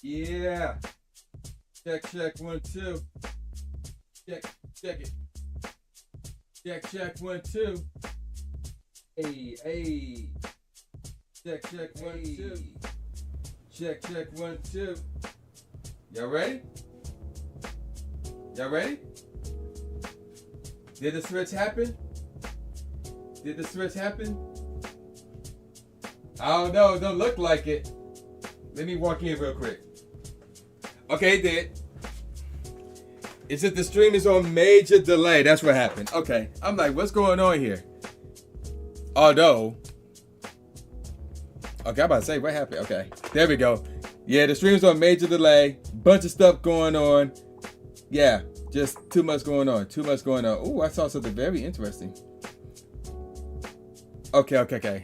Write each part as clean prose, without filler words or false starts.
Yeah. Check, 1, 2. Check it. Check, 1, 2. Hey. Check, 1, 2. Check, 1, 2. Y'all ready? Did the switch happen? I don't know. It don't look like it. Let me walk in real quick. Okay, it did. It's just the stream is on major delay. That's what happened. Okay. I'm like, what's going on here? Although. Okay, I'm about to say, what happened? Okay. There we go. Yeah, the stream's on major delay. Bunch of stuff going on. Yeah, just too much going on. Oh, I saw something very interesting. Okay.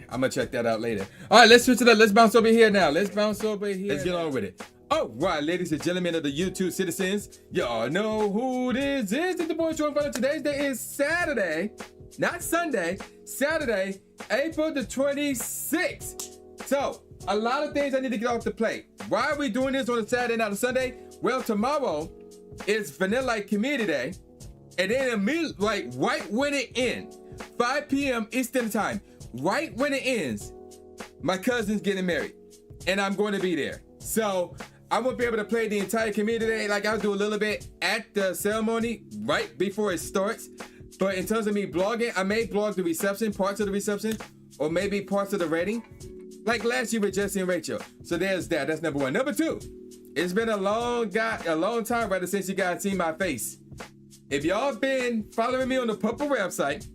I'm gonna check that out later. All right, let's switch it up. Let's bounce over here now. Let's get on with it. All right, ladies and gentlemen of the YouTube citizens, y'all know who this is. It's the boy Tru Inferno. Today's day is Saturday, not Sunday. Saturday, April the 26th. So, a lot of things I need to get off the plate. Why are we doing this on a Saturday, not a Sunday? Well, tomorrow is Vanilla Light Community Day, and then immediately, like right when it ends, 5 p.m. Eastern Time, right when it ends, my cousin's getting married, and I'm going to be there. So I won't be able to play the entire community day. Like I'll do a little bit at the ceremony right before it starts. But in terms of me blogging, I may blog the reception, parts of the reception, or maybe parts of the wedding, like last year with Jesse and Rachel. So there's that. That's number one. Number two, it's been a long time rather since you guys seen my face. If y'all been following me on the Purple website,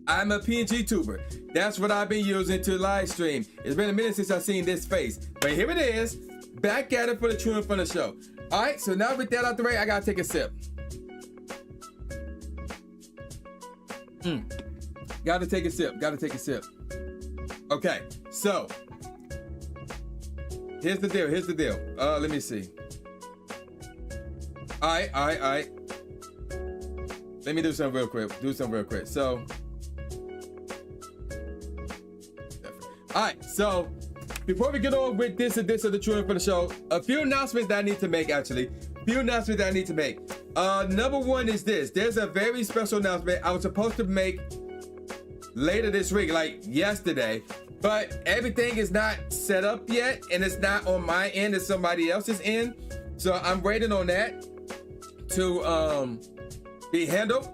I'm a PNG tuber. That's what I've been using to live stream. It's been a minute since I've seen this face, but here it is, back at it for the Tru Inferno Show. All right, so now with that out the way, I gotta take a sip. Gotta take a sip. Okay, so here's the deal. Let me see. All right. Let me do something real quick. So, all right, so before we get on with this of the Tru Inferno Show, a few announcements that I need to make, Number one is this. There's a very special announcement I was supposed to make later this week, like yesterday, but everything is not set up yet, and it's not on my end, it's somebody else's end. So I'm waiting on that to be handled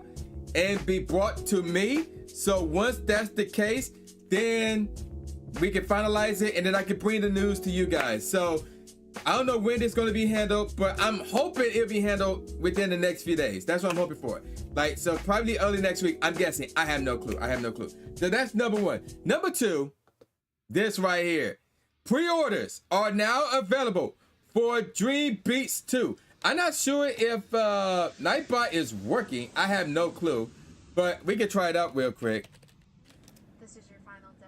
and be brought to me. So once that's the case, then we can finalize it, and then I can bring the news to you guys. So I don't know when it's going to be handled, but I'm hoping it'll be handled within the next few days. That's what I'm hoping for. Like, so probably early next week. I'm guessing. I have no clue. So that's number one. Number two, this right here. Pre-orders are now available for Dream Beats 2. I'm not sure if Nightbot is working. I have no clue, but we can try it out real quick.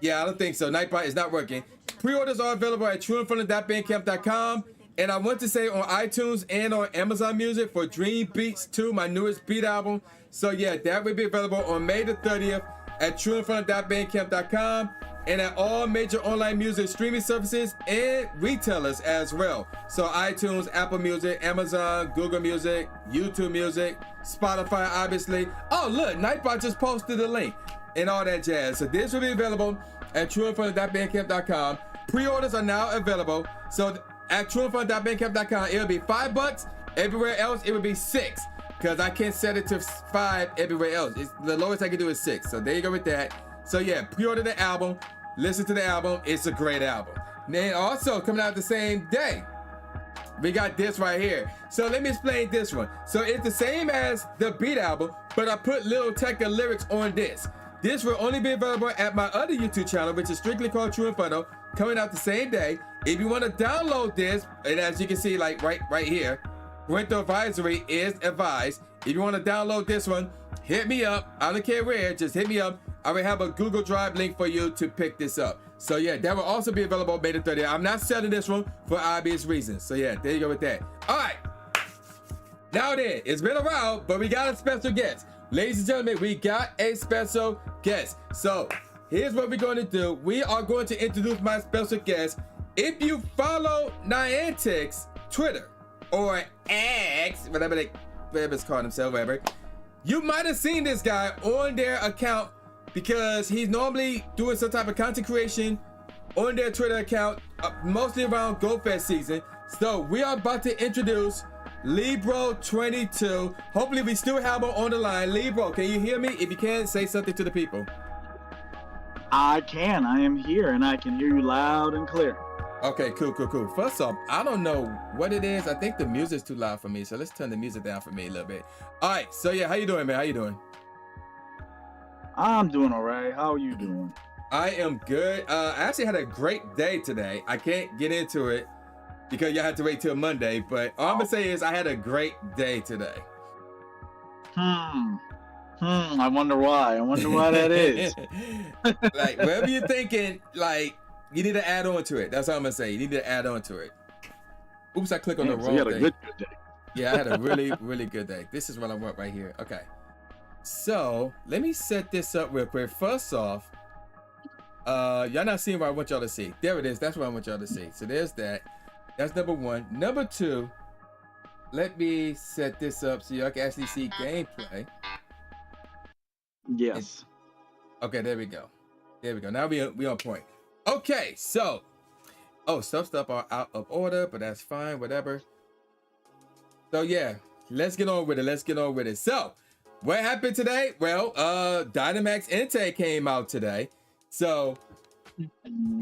Yeah, I don't think so. Nightbot is not working. Pre-orders are available at trueinferno.bandcamp.com. And I want to say on iTunes and on Amazon Music for Dream Beats 2, my newest beat album. So yeah, that will be available on May the 30th at trueinferno.bandcamp.com and at all major online music streaming services and retailers as well. So iTunes, Apple Music, Amazon, Google Music, YouTube Music, Spotify, obviously. Oh, look, Nightbot just posted a link and all that jazz. So this will be available at trueinferno.bandcamp.com. Pre-orders are now available. So at trueinferno.bandcamp.com, it'll be $5. Everywhere else, it will be $6. Because I can't set it to 5 everywhere else. The lowest I can do is 6. So there you go with that. So yeah, pre-order the album. Listen to the album. It's a great album. Then also coming out the same day, we got this right here. So let me explain this one. So it's the same as the beat album, but I put little Tekka lyrics on this. This will only be available at my other YouTube channel, which is strictly called Tru Inferno, coming out the same day. If you want to download this, and as you can see, like right here, parental advisory is advised. If you want to download this one, hit me up. I don't care where, just hit me up. I will have a Google Drive link for you to pick this up. So yeah, that will also be available May the 30th. I'm not selling this one for obvious reasons. So yeah, there you go with that. All right. Now then, it's been a while, but we got a special guest. Ladies and gentlemen, we got a special guest. So here's what we're going to do. We are going to introduce my special guest, If you follow Niantic's Twitter or X, whatever it's called themselves, whatever, you might have seen this guy on their account because he's normally doing some type of content creation on their Twitter account, mostly around GoFest season. So we are about to introduce Lebro 22. Hopefully we still have him on the line. Lebro, can you hear me? If you can, say something to the people. I can. I am here, and I can hear you loud and clear. Okay, cool. First off, I don't know what it is. I think the music's too loud for me, so let's turn the music down for me a little bit. All right, so yeah, how you doing, man? How you doing? I'm doing all right. How are you doing? I am good. I actually had a great day today. I can't get into it because you had to wait till Monday, but all I'm gonna say is I had a great day today. I wonder why. I wonder why that is. Like, whatever you're thinking, like, you need to add on to it. That's all I'm gonna say. You need to add on to it. Oops, I clicked on the wrong thing. You had a good day. Yeah, I had a really good day. This is what I want right here. Okay. So, let me set this up real quick. First off, y'all not seeing what I want y'all to see. There it is. That's what I want y'all to see. So, there's that. That's number one. Number two, let me set this up so y'all can actually see gameplay. Yes. Okay, there we go. Now we on point. Okay, so, stuff are out of order, but that's fine, whatever. So yeah, let's get on with it. So, what happened today? Well, Dynamax Entei came out today. So,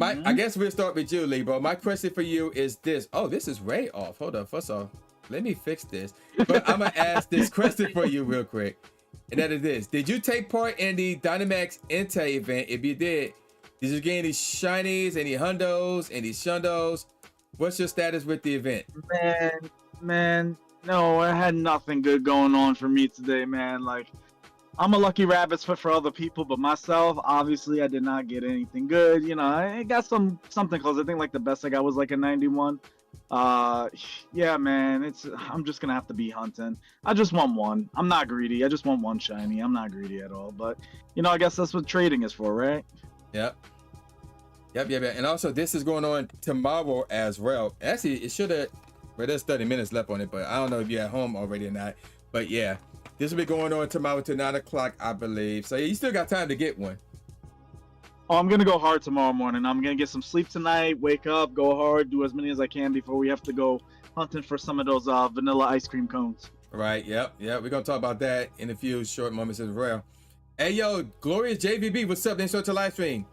I guess we'll start with you, Lebro. My question for you is this. Oh, this is way off. Hold on. First off, let me fix this. But I'm gonna ask this question for you real quick. And that is this. Did you take part in the Dynamax Entei event? If you did you get any shinies, any hundos, any shundos? What's your status with the event? Man, no, I had nothing good going on for me today, man. Like, I'm a lucky rabbit's foot for other people, but myself, obviously, I did not get anything good. You know, I got something close. I think like the best I got was like a 91. Yeah, man, I'm just gonna have to be hunting. I just want one. I'm not greedy. I just want one shiny. I'm not greedy at all. But you know, I guess that's what trading is for, right? Yep. And also, this is going on tomorrow as well. Actually, it should have. Well, there's 30 minutes left on it, but I don't know if you're at home already or not. But yeah, this will be going on tomorrow till 9 o'clock, I believe. So you still got time to get one. Oh, I'm gonna go hard tomorrow morning. I'm gonna get some sleep tonight, wake up, go hard, do as many as I can before we have to go hunting for some of those vanilla ice cream cones. Right, yep. We're gonna talk about that in a few short moments as well. Hey yo, Glorious JVB, what's up? Then start to live stream.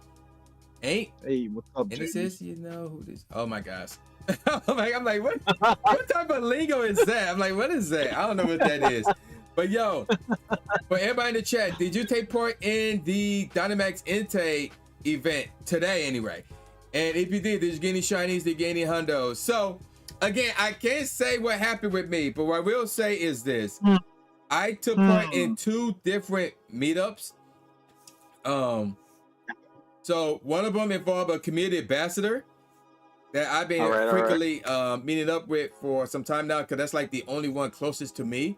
Hey, what's up, and it says, you know who this? Oh my gosh. I'm like, what type of lingo is that? I'm like, what is that? I don't know what that is. But yo, for everybody in the chat, did you take part in the Dynamax Entei event today anyway? And if you did you get any shinies, did you get any hundos? So again, I can't say what happened with me, but what I will say is this. I took part in 2 different meetups. So one of them involved a community ambassador that I've been frequently meeting up with for some time now, because that's like the only one closest to me.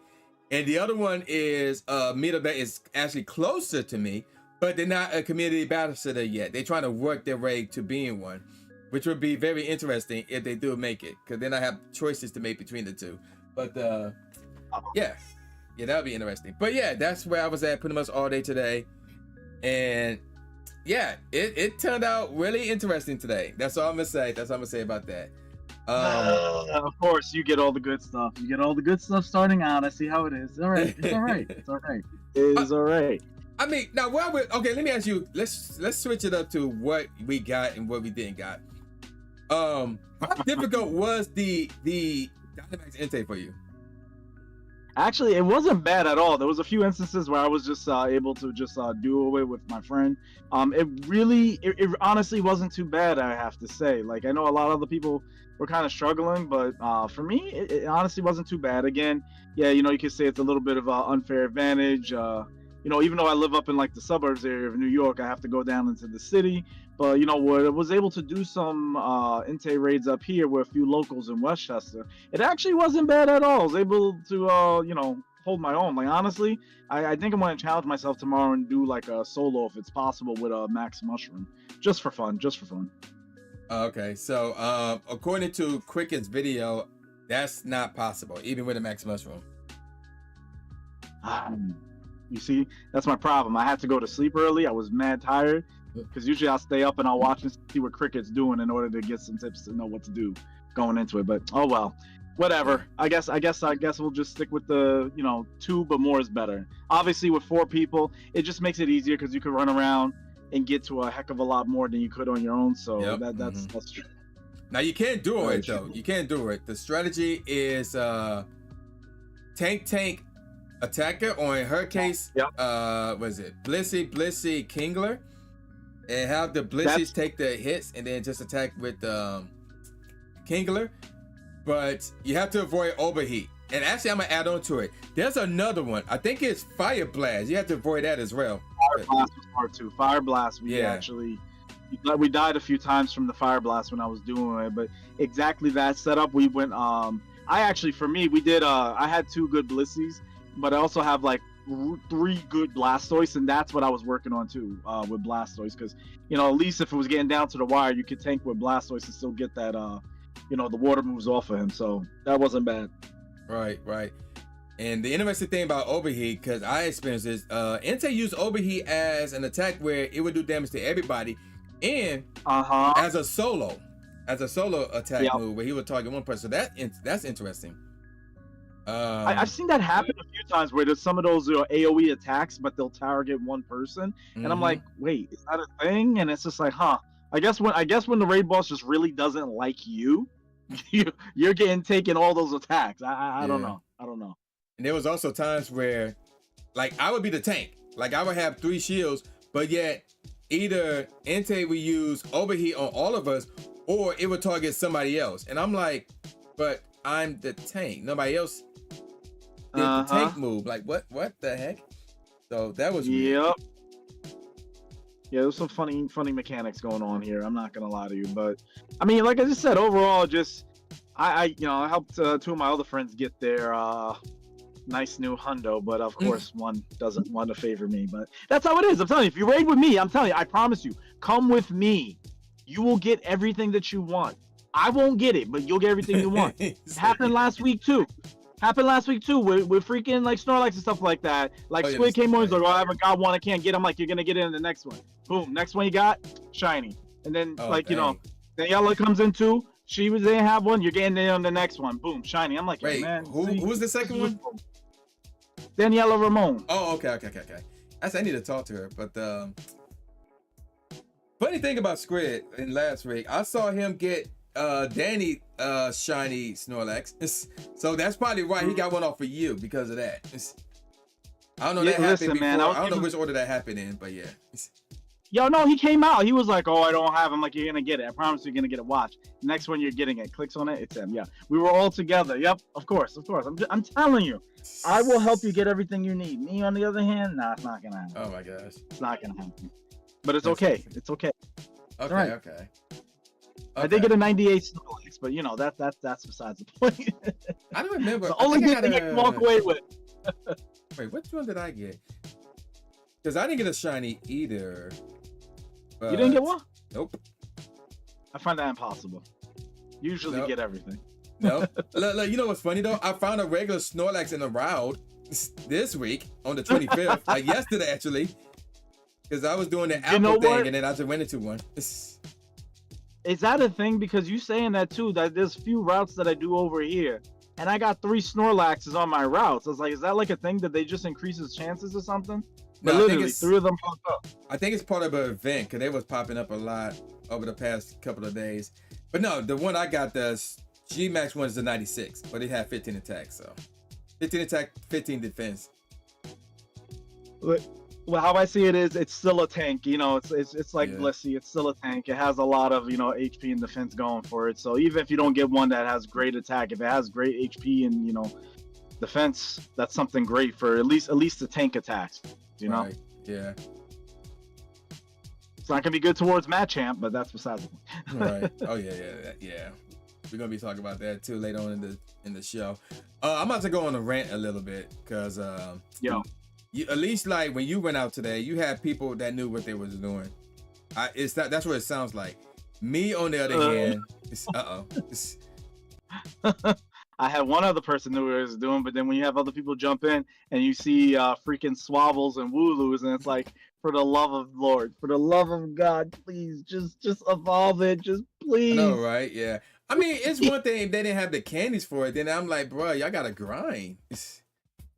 And the other one is a meetup that is actually closer to me, but they're not a community ambassador yet. They're trying to work their way to being one, which would be very interesting if they do make it, because then I have choices to make between the two. But yeah, that would be interesting. But yeah, that's where I was at pretty much all day today. And yeah, it turned out really interesting today. That's all I'm gonna say. About that. Of course, you get all the good stuff. You get all the good stuff starting out. I see how it is. All right, it's all right. It's all right. It's all right. I mean, now okay, let me ask you. Let's switch it up to what we got and what we didn't got. How difficult was the Dynamax Entei for you? Actually, it wasn't bad at all. There was a few instances where I was just able to just do away with my friend. It honestly wasn't too bad, I have to say. Like, I know a lot of other people were kind of struggling, but for me, it honestly wasn't too bad. Again, yeah, you know, you could say it's a little bit of an unfair advantage. You know, even though I live up in like the suburbs area of New York, I have to go down into the city. But you know what, I was able to do some Entei raids up here with a few locals in Westchester. It actually wasn't bad at all. I was able to you know, hold my own. Like, honestly, I think I'm going to challenge myself tomorrow and do like a solo if it's possible with a max mushroom, just for fun. Okay, so according to Cricket's video, that's not possible, even with a max mushroom. You see, that's my problem. I had to go to sleep early. I was mad tired because usually I'll stay up and I'll watch and see what Cricket's doing in order to get some tips to know what to do going into it. But oh well, whatever. I guess we'll just stick with the 2, but more is better. Obviously, with 4 people, it just makes it easier because you can run around and get to a heck of a lot more than you could on your own. So that's true. Now you can't do it though. You can't do it. The strategy is tank attacker, or in her case, what is it? Blissey Kingler, and have the Blissies take the hits and then just attack with Kingler. But you have to avoid overheat. And actually, I'm gonna add on to it. There's another one. I think it's Fire Blast. You have to avoid that as well. Fire Blast was hard too. Fire Blast, we died a few times from the Fire Blast when I was doing it. But exactly that setup, we went. I had 2 good Blissies, but I also have like 3 good Blastoise, and that's what I was working on too with Blastoise. Because at least if it was getting down to the wire, you could tank with Blastoise and still get that the water moves off of him. So that wasn't bad. Right. And the interesting thing about overheat, because I experienced this, Entei used overheat as an attack where it would do damage to everybody, and as a solo attack move where he would target one person. So that's interesting. I've seen that happen a few times where there's some of those AoE attacks, but they'll target one person, and I'm like, wait, is that a thing? And it's just like, I guess when the raid boss just really doesn't like you, you're getting taken all those attacks. I don't know. And there was also times where, like, I would be the tank. Like, I would have 3 shields, but yet either Entei would use overheat on all of us, or it would target somebody else. And I'm like, but I'm the tank. Nobody else did the tank move. Like, what the heck? So that was weird. Yeah, there's some funny mechanics going on here. I'm not gonna lie to you, but I mean, like I just said, overall, just I helped 2 of my other friends get their nice new hundo, but of course one doesn't want to favor me. But that's how it is. I'm telling you, if you raid with me, I'm telling you, I promise you, come with me, you will get everything that you want. I won't get it, but you'll get everything you want. It happened last week too. With freaking like Snorlax and stuff like that. Like Squid came on, he's like, I haven't got one, I can't get. I'm like, you're gonna get it in the next one. Boom, next one you got, shiny. And then Daniela comes in too. She didn't have one, you're getting it on the next one. Boom, shiny. I'm like, wait, man, who was the second one? Daniela Ramon. Oh, okay. I need to talk to her. But funny thing about Squid in last week, I saw him get Danny shiny Snorlax. So that's probably why he got one off of you, because of that. I don't know that happened before. Man, I don't know which order that happened in, but yeah. Yo, no, he came out. He was like, "Oh, I don't have." I'm like, "You're gonna get it. I promise you're gonna get it. Watch. Next one, you're getting it." Clicks on it. It's him. Yeah, we were all together. Yep, of course. I'm telling you, I will help you get everything you need. Me, on the other hand, nah, it's not gonna happen. Oh my gosh, it's not gonna happen. But it's okay. It's okay. Okay. I did get a 98 Snorlax, but that's besides the point. I don't remember. It's the only good thing I can walk away with. Wait, which one did I get? Because I didn't get a shiny either. But... You didn't get one? Nope. I find that impossible. Usually get everything. No. Look, you know what's funny though? I found a regular Snorlax in the wild this week on the 25th, like yesterday actually, because I was doing the apple thing and then I just went into one. Is that a thing? Because you saying that too, that there's few routes that I do over here, and I got 3 Snorlaxes on my routes. I was like, is that like a thing that they just increases chances or something? No, literally, 3 of them popped up. I think it's part of an event, because they was popping up a lot over the past couple of days. But no, the one I got, the G-Max one is the 96, but it had 15 attacks, so 15 attack, 15 defense. Well, how I see it is, it's still a tank. It's like Blissey. It's still a tank. It has a lot of HP and defense going for it. So even if you don't get one that has great attack, if it has great HP and defense, that's something great for at least the tank attacks. Right. Yeah. It's not gonna be good towards Machamp, but that's besides the point. Right. Oh yeah. We're gonna be talking about that too later on in the show. I'm about to go on a rant a little bit because you, at least like when you went out today, you had people that knew what they was doing. That's what it sounds like. Me on the other hand, I had one other person knew what he was doing, but then when you have other people jump in and you see freaking swabbles and wooloos, and it's like, for the love of Lord, for the love of God, please, just evolve it, just please. I know, right? Yeah. I mean, it's one thing if they didn't have the candies for it, then I'm like, bro, y'all gotta grind.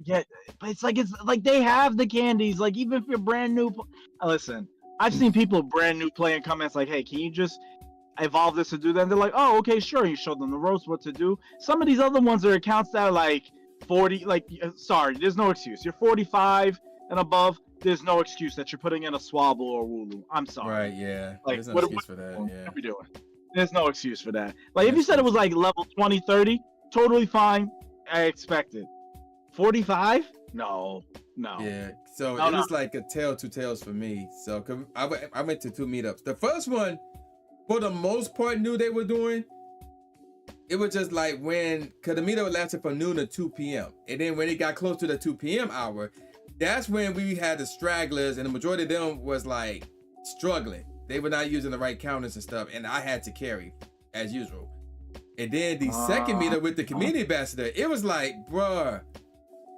Yeah, but it's like they have the candies. Like, even if you're brand new, listen, I've seen people brand new play in comments like, hey, can you just evolve this to do that? And they're like, oh, okay, sure. You show them the ropes, what to do. Some of these other ones are accounts that are like 40, like, sorry, there's no excuse. You're 45 and above, there's no excuse that you're putting in a swabble or wooloo. I'm sorry. Right, yeah. Like, there's no excuse for that, what yeah. are we doing? There's no excuse for that. Like, if you said it was like level 20, 30, totally fine. I expect it. 45? No. Yeah, so it was like a tale two tales for me. So I went to 2 meetups. The first one, for the most part, knew they were doing. It was just like because the meetup lasted from noon to 2 p.m. And then when it got close to the 2 p.m. hour, that's when we had the stragglers, and the majority of them was like struggling. They were not using the right counters and stuff, and I had to carry as usual. And then the second meetup with the community ambassador, it was like, bruh,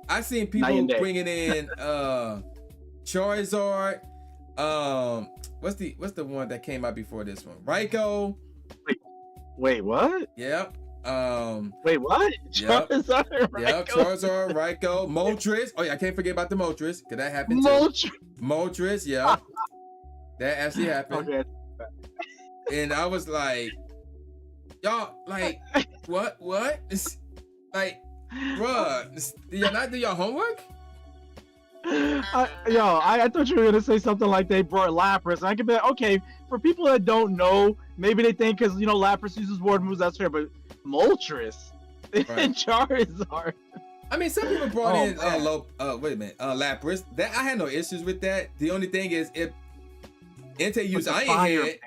I seen people bringing in Charizard. What's the one that came out before this one? Raikou. Wait, what? Yep. Wait, what? Charizard, Raikou. Yep, Charizard, Raikou, Moltres. Oh yeah, I can't forget about the Moltres, because that happened too. Moltres, yeah. That actually happened. Okay. And I was like, y'all, like, what? It's like, bruh, did y'all not do your homework? I thought you were gonna say something like they brought Lapras. I could be like, okay, for people that don't know, maybe they think because Lapras uses ward moves, that's fair, but Moltres and Charizard. I mean, some people brought in Lapras. That I had no issues with that. The only thing is if Entei used Iron Head,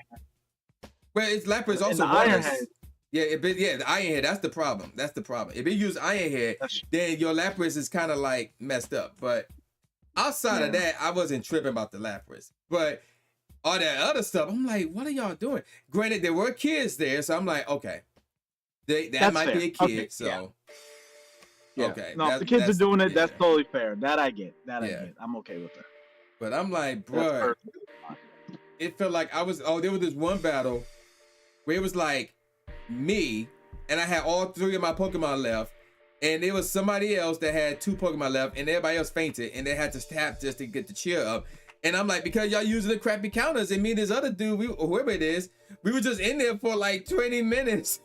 well, it's Lapras also Iron Head. Yeah, the Iron Head, that's the problem. If it used Iron Head, then your Lapras is kind of like messed up. But outside of that, I wasn't tripping about the Lapras. But all that other stuff, I'm like, what are y'all doing? Granted, there were kids there, so I'm like, okay, that might be a kid. Okay, so okay, no, if the kids are doing it, that's totally fair. That I get. I get. I'm okay with that. But I'm like, bro, it felt like I was. Oh, there was this one battle where it was like me, and I had all 3 of my Pokemon left, and there was somebody else that had 2 Pokemon left, and everybody else fainted, and they had to tap just to get the cheer up. And I'm like, because y'all using the crappy counters, and me and this other dude, whoever it is, we were just in there for like 20 minutes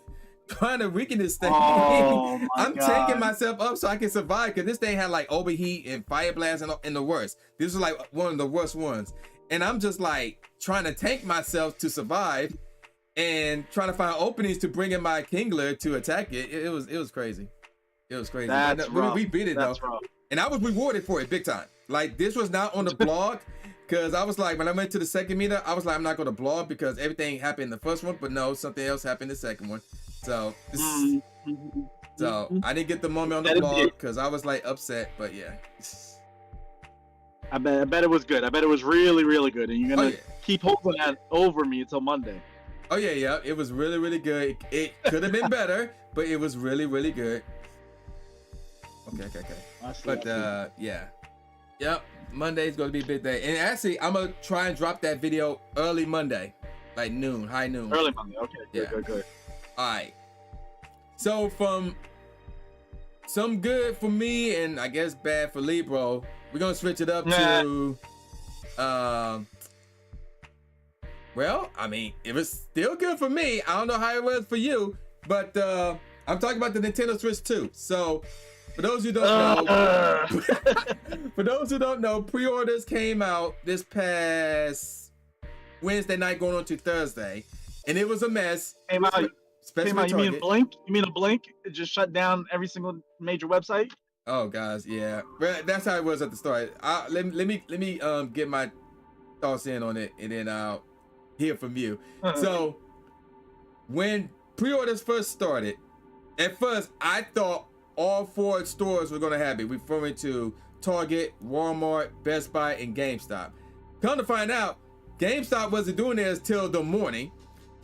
trying to weaken this thing. Oh, I'm taking myself up so I can survive, because this thing had like overheat and fire blast and the worst. This was like one of the worst ones. And I'm just like trying to tank myself to survive and trying to find openings to bring in my Kingler to attack it. It was crazy. It was crazy. We beat it though. Rough. And I was rewarded for it big time. Like, this was not on the blog, because I was like, when I went to the second meetup, I was like, I'm not going to blog because everything happened in the first one, but no, something else happened in the second one. So I didn't get the moment on the blog because I was like upset, but yeah. I bet it was good. I bet it was really, really good, and you're gonna keep holding that over me until Monday. Oh yeah, it was really, really good. It could have been better, but it was really, really good. Okay. But yep, Monday's gonna be a big day, and actually, I'm gonna try and drop that video early Monday, like noon, high noon. Early Monday. Okay. Good. All right. So from some good for me and I guess bad for Lebro, we're gonna switch it up to well, I mean, it was still good for me. I don't know how it was for you, but I'm talking about the Nintendo Switch 2. So for those who don't know, pre-orders came out this past Wednesday night going on to Thursday, and it was a mess. Came out. You mean a blink? You mean a blink? It just shut down every single major website? Oh, guys, yeah. Well, that's how it was at the start. Let me get my thoughts in on it, and then I'll hear from you. So, when pre-orders first started, at first I thought all 4 stores were gonna have it. We're referring to Target, Walmart, Best Buy, and GameStop. Come to find out, GameStop wasn't doing theirs till the morning.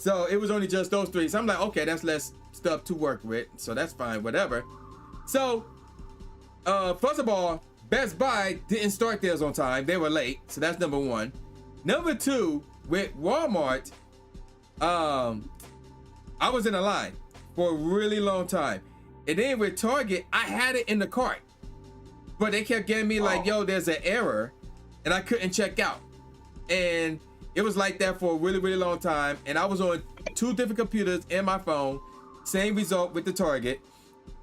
So it was only just those three. So I'm like, okay, that's less stuff to work with. So that's fine, whatever. So, first of all, Best Buy didn't start theirs on time. They were late. So that's number one. Number two, with Walmart, I was in a line for a really long time. And then with Target, I had it in the cart. But they kept getting me like, yo, there's an error. And I couldn't check out. And it was like that for a really, really long time. And I was on 2 different computers and my phone. Same result with the Target.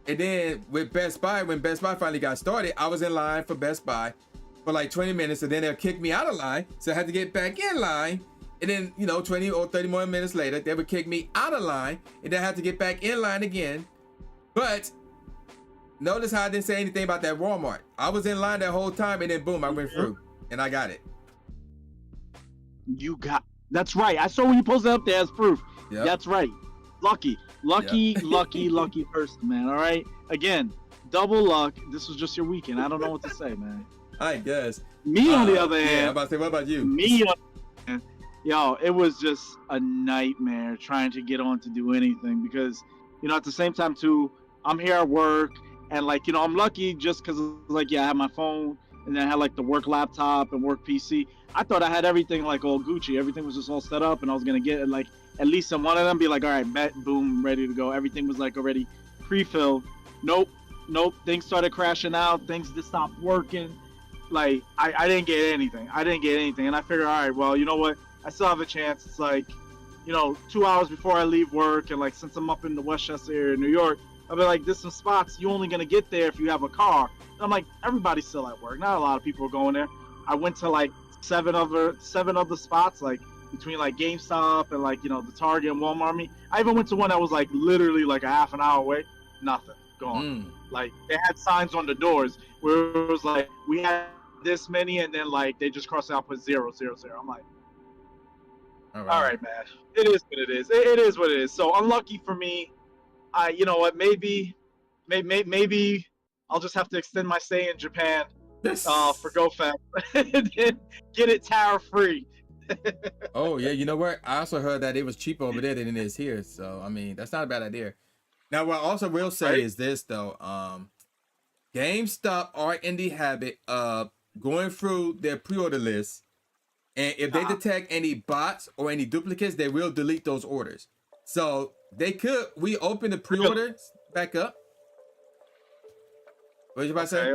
And then with Best Buy, when Best Buy finally got started, I was in line for Best Buy for like 20 minutes. And then they'll kick me out of line. So I had to get back in line. And then, 20 or 30 more minutes later, they would kick me out of line. And then I had to get back in line again. But notice how I didn't say anything about that Walmart. I was in line that whole time. And then boom, I went through. And I got it. That's right. I saw when you posted up there as proof. Yep. That's right. Lucky person, man. All right. Again, double luck. This was just your weekend. I don't know what to say, man. I guess. Me on the other hand. Yeah, I'm about to say, what about you? Me on the hand. Yo, it was just a nightmare trying to get on to do anything because, at the same time too, I'm here at work and like, I'm lucky just because like, I have my phone and then I had like the work laptop and work PC. I thought I had everything like all Gucci. Everything was just all set up and I was going to get it like at least in one of them be like, all right, bet, boom, ready to go. Everything was like already pre-filled. Nope. Things started crashing out. Things just stopped working. Like I didn't get anything. And I figured, all right, well, you know what? I still have a chance. It's like, 2 hours before I leave work. And like, since I'm up in the Westchester area of New York, I'll be like, there's some spots you're only going to get there if you have a car. And I'm like, everybody's still at work. Not a lot of people are going there. I went to like seven other spots, like between like GameStop and like, the Target and Walmart. I even went to one that was like literally like a half an hour away. Nothing. Gone. Like they had signs on the doors where it was like, we had this many, and then like they just crossed out, put 0, 0, 0. I'm like, all right, man. It is what it is. It is what it is. So unlucky for me. You know what? Maybe I'll just have to extend my stay in Japan for GoFam and then get it tariff free. Oh yeah, you know what? I also heard that it was cheaper over there than it is here. So I mean, that's not a bad idea. Now, what I also will say is this though: GameStop are in the habit of going through their pre-order list, and if they detect any bots or any duplicates, they will delete those orders. So they could reopen the pre-orders back up. What you about to say?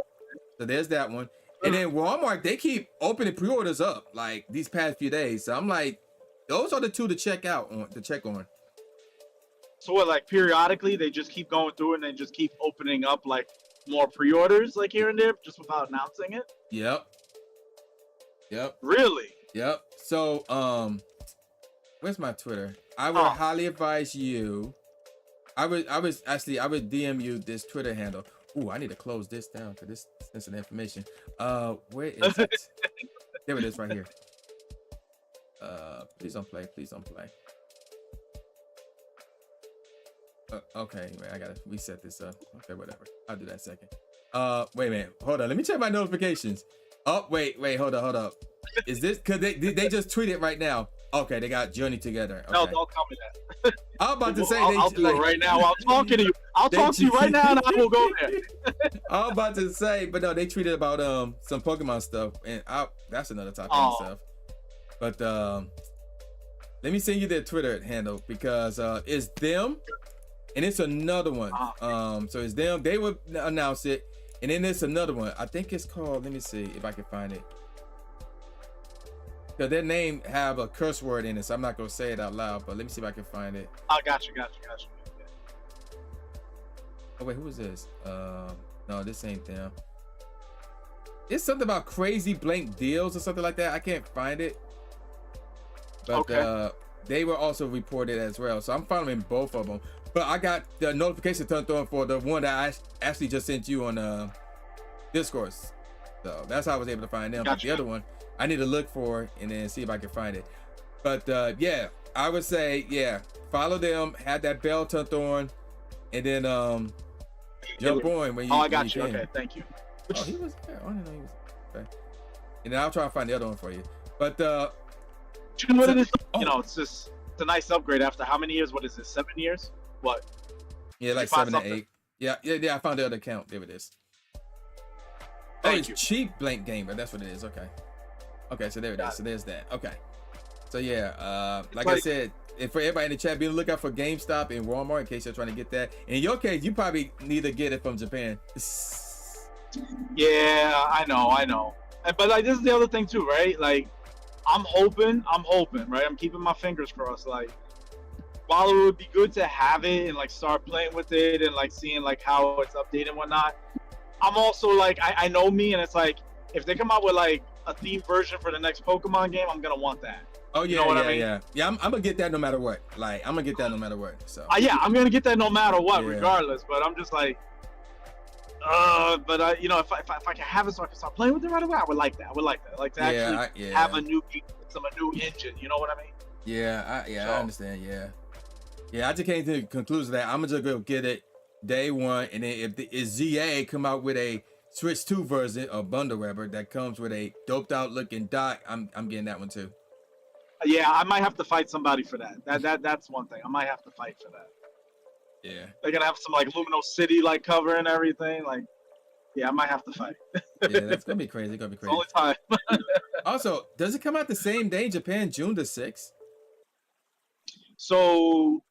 So there's that one. And then Walmart, they keep opening pre-orders up like these past few days. So I'm like, those are the two to check on. So what, like periodically they just keep going through and they just keep opening up like more pre-orders like here and there just without announcing it? Yep. Really? Yep. So where's my Twitter? I would highly advise you. I would DM you this Twitter handle. Ooh, I need to close this down because this is sensitive information. Where is it? There it is right here. Please don't play. Okay, wait, I gotta reset this up. Okay, whatever. I'll do that second. Wait a minute. Hold on. Let me check my notifications. Oh, wait. Hold up. Is this because they just tweeted right now? Okay, they got Journey together. Okay. No, don't tell me that. I'm about to say I'll do it right now. I'm talking to you. I'll talk to you right now, and I will go there. I'm about to say, but no, they tweeted about some Pokemon stuff, and that's another topic and stuff. But let me send you their Twitter handle because it's them, and it's another one. So it's them. They would announce it, and then there's another one. I think it's called. Let me see if I can find it. Because their name have a curse word in it, so I'm not gonna say it out loud. But let me see if I can find it. Oh, got you. Oh wait, who is this? No, this ain't them. It's something about crazy blank deals or something like that. I can't find it. But they were also reported as well, so I'm following both of them. But I got the notification turned on for the one that I actually just sent you on Discord. So that's how I was able to find them. But the other one, I need to look for and then see if I can find it. But yeah, I would say, follow them, have that bell turned on, and then jump on when you. Oh, I got you. Okay, thank you. Oh, he was there. I didn't know he was there. Okay. And then I'll try to find the other one for you. But you know what it is? It's just a nice upgrade after how many years? What is it? 7 years? What? Yeah, like 7 to 8. Yeah. I found the other account. There it is. Thank you. Cheap blank gamer. That's what it is. Okay. Okay, so there it is. So there's that. Okay. So yeah, like I said, and for everybody in the chat, be on the lookout for GameStop and Walmart in case you're trying to get that. In your case, you probably need to get it from Japan. Yeah, I know. But like, this is the other thing too, right? Like, I'm hoping, right? I'm keeping my fingers crossed. Like, while it would be good to have it and like start playing with it and like seeing like how it's updated and whatnot, I'm also like, I know me, and it's like, if they come out with like a themed version for the next Pokemon game, I'm gonna want that. Oh yeah, you know what I mean? Yeah. I'm gonna get that no matter what. Like, I'm gonna get that no matter what. So. Yeah, I'm gonna get that no matter what, regardless. But I'm just like, but you know, if I can have it so I can start playing with it right away, I would like that. I would like that. Like to actually have a new engine. You know what I mean? Yeah, I understand. Yeah. I just came to the conclusion that I'm gonna just go get it day one, and then if ZA come out with a Switch 2 version or bundle wrapper that comes with a doped out looking dock, I'm getting that one too. Yeah, I might have to fight somebody for that. That's one thing. I might have to fight for that. Yeah. They're gonna have some like Lumino City like cover and everything. Like, yeah, I might have to fight. Yeah, that's gonna be crazy. It's gonna be crazy. Only time. Also, does it come out the same day in Japan, June the 6th? So,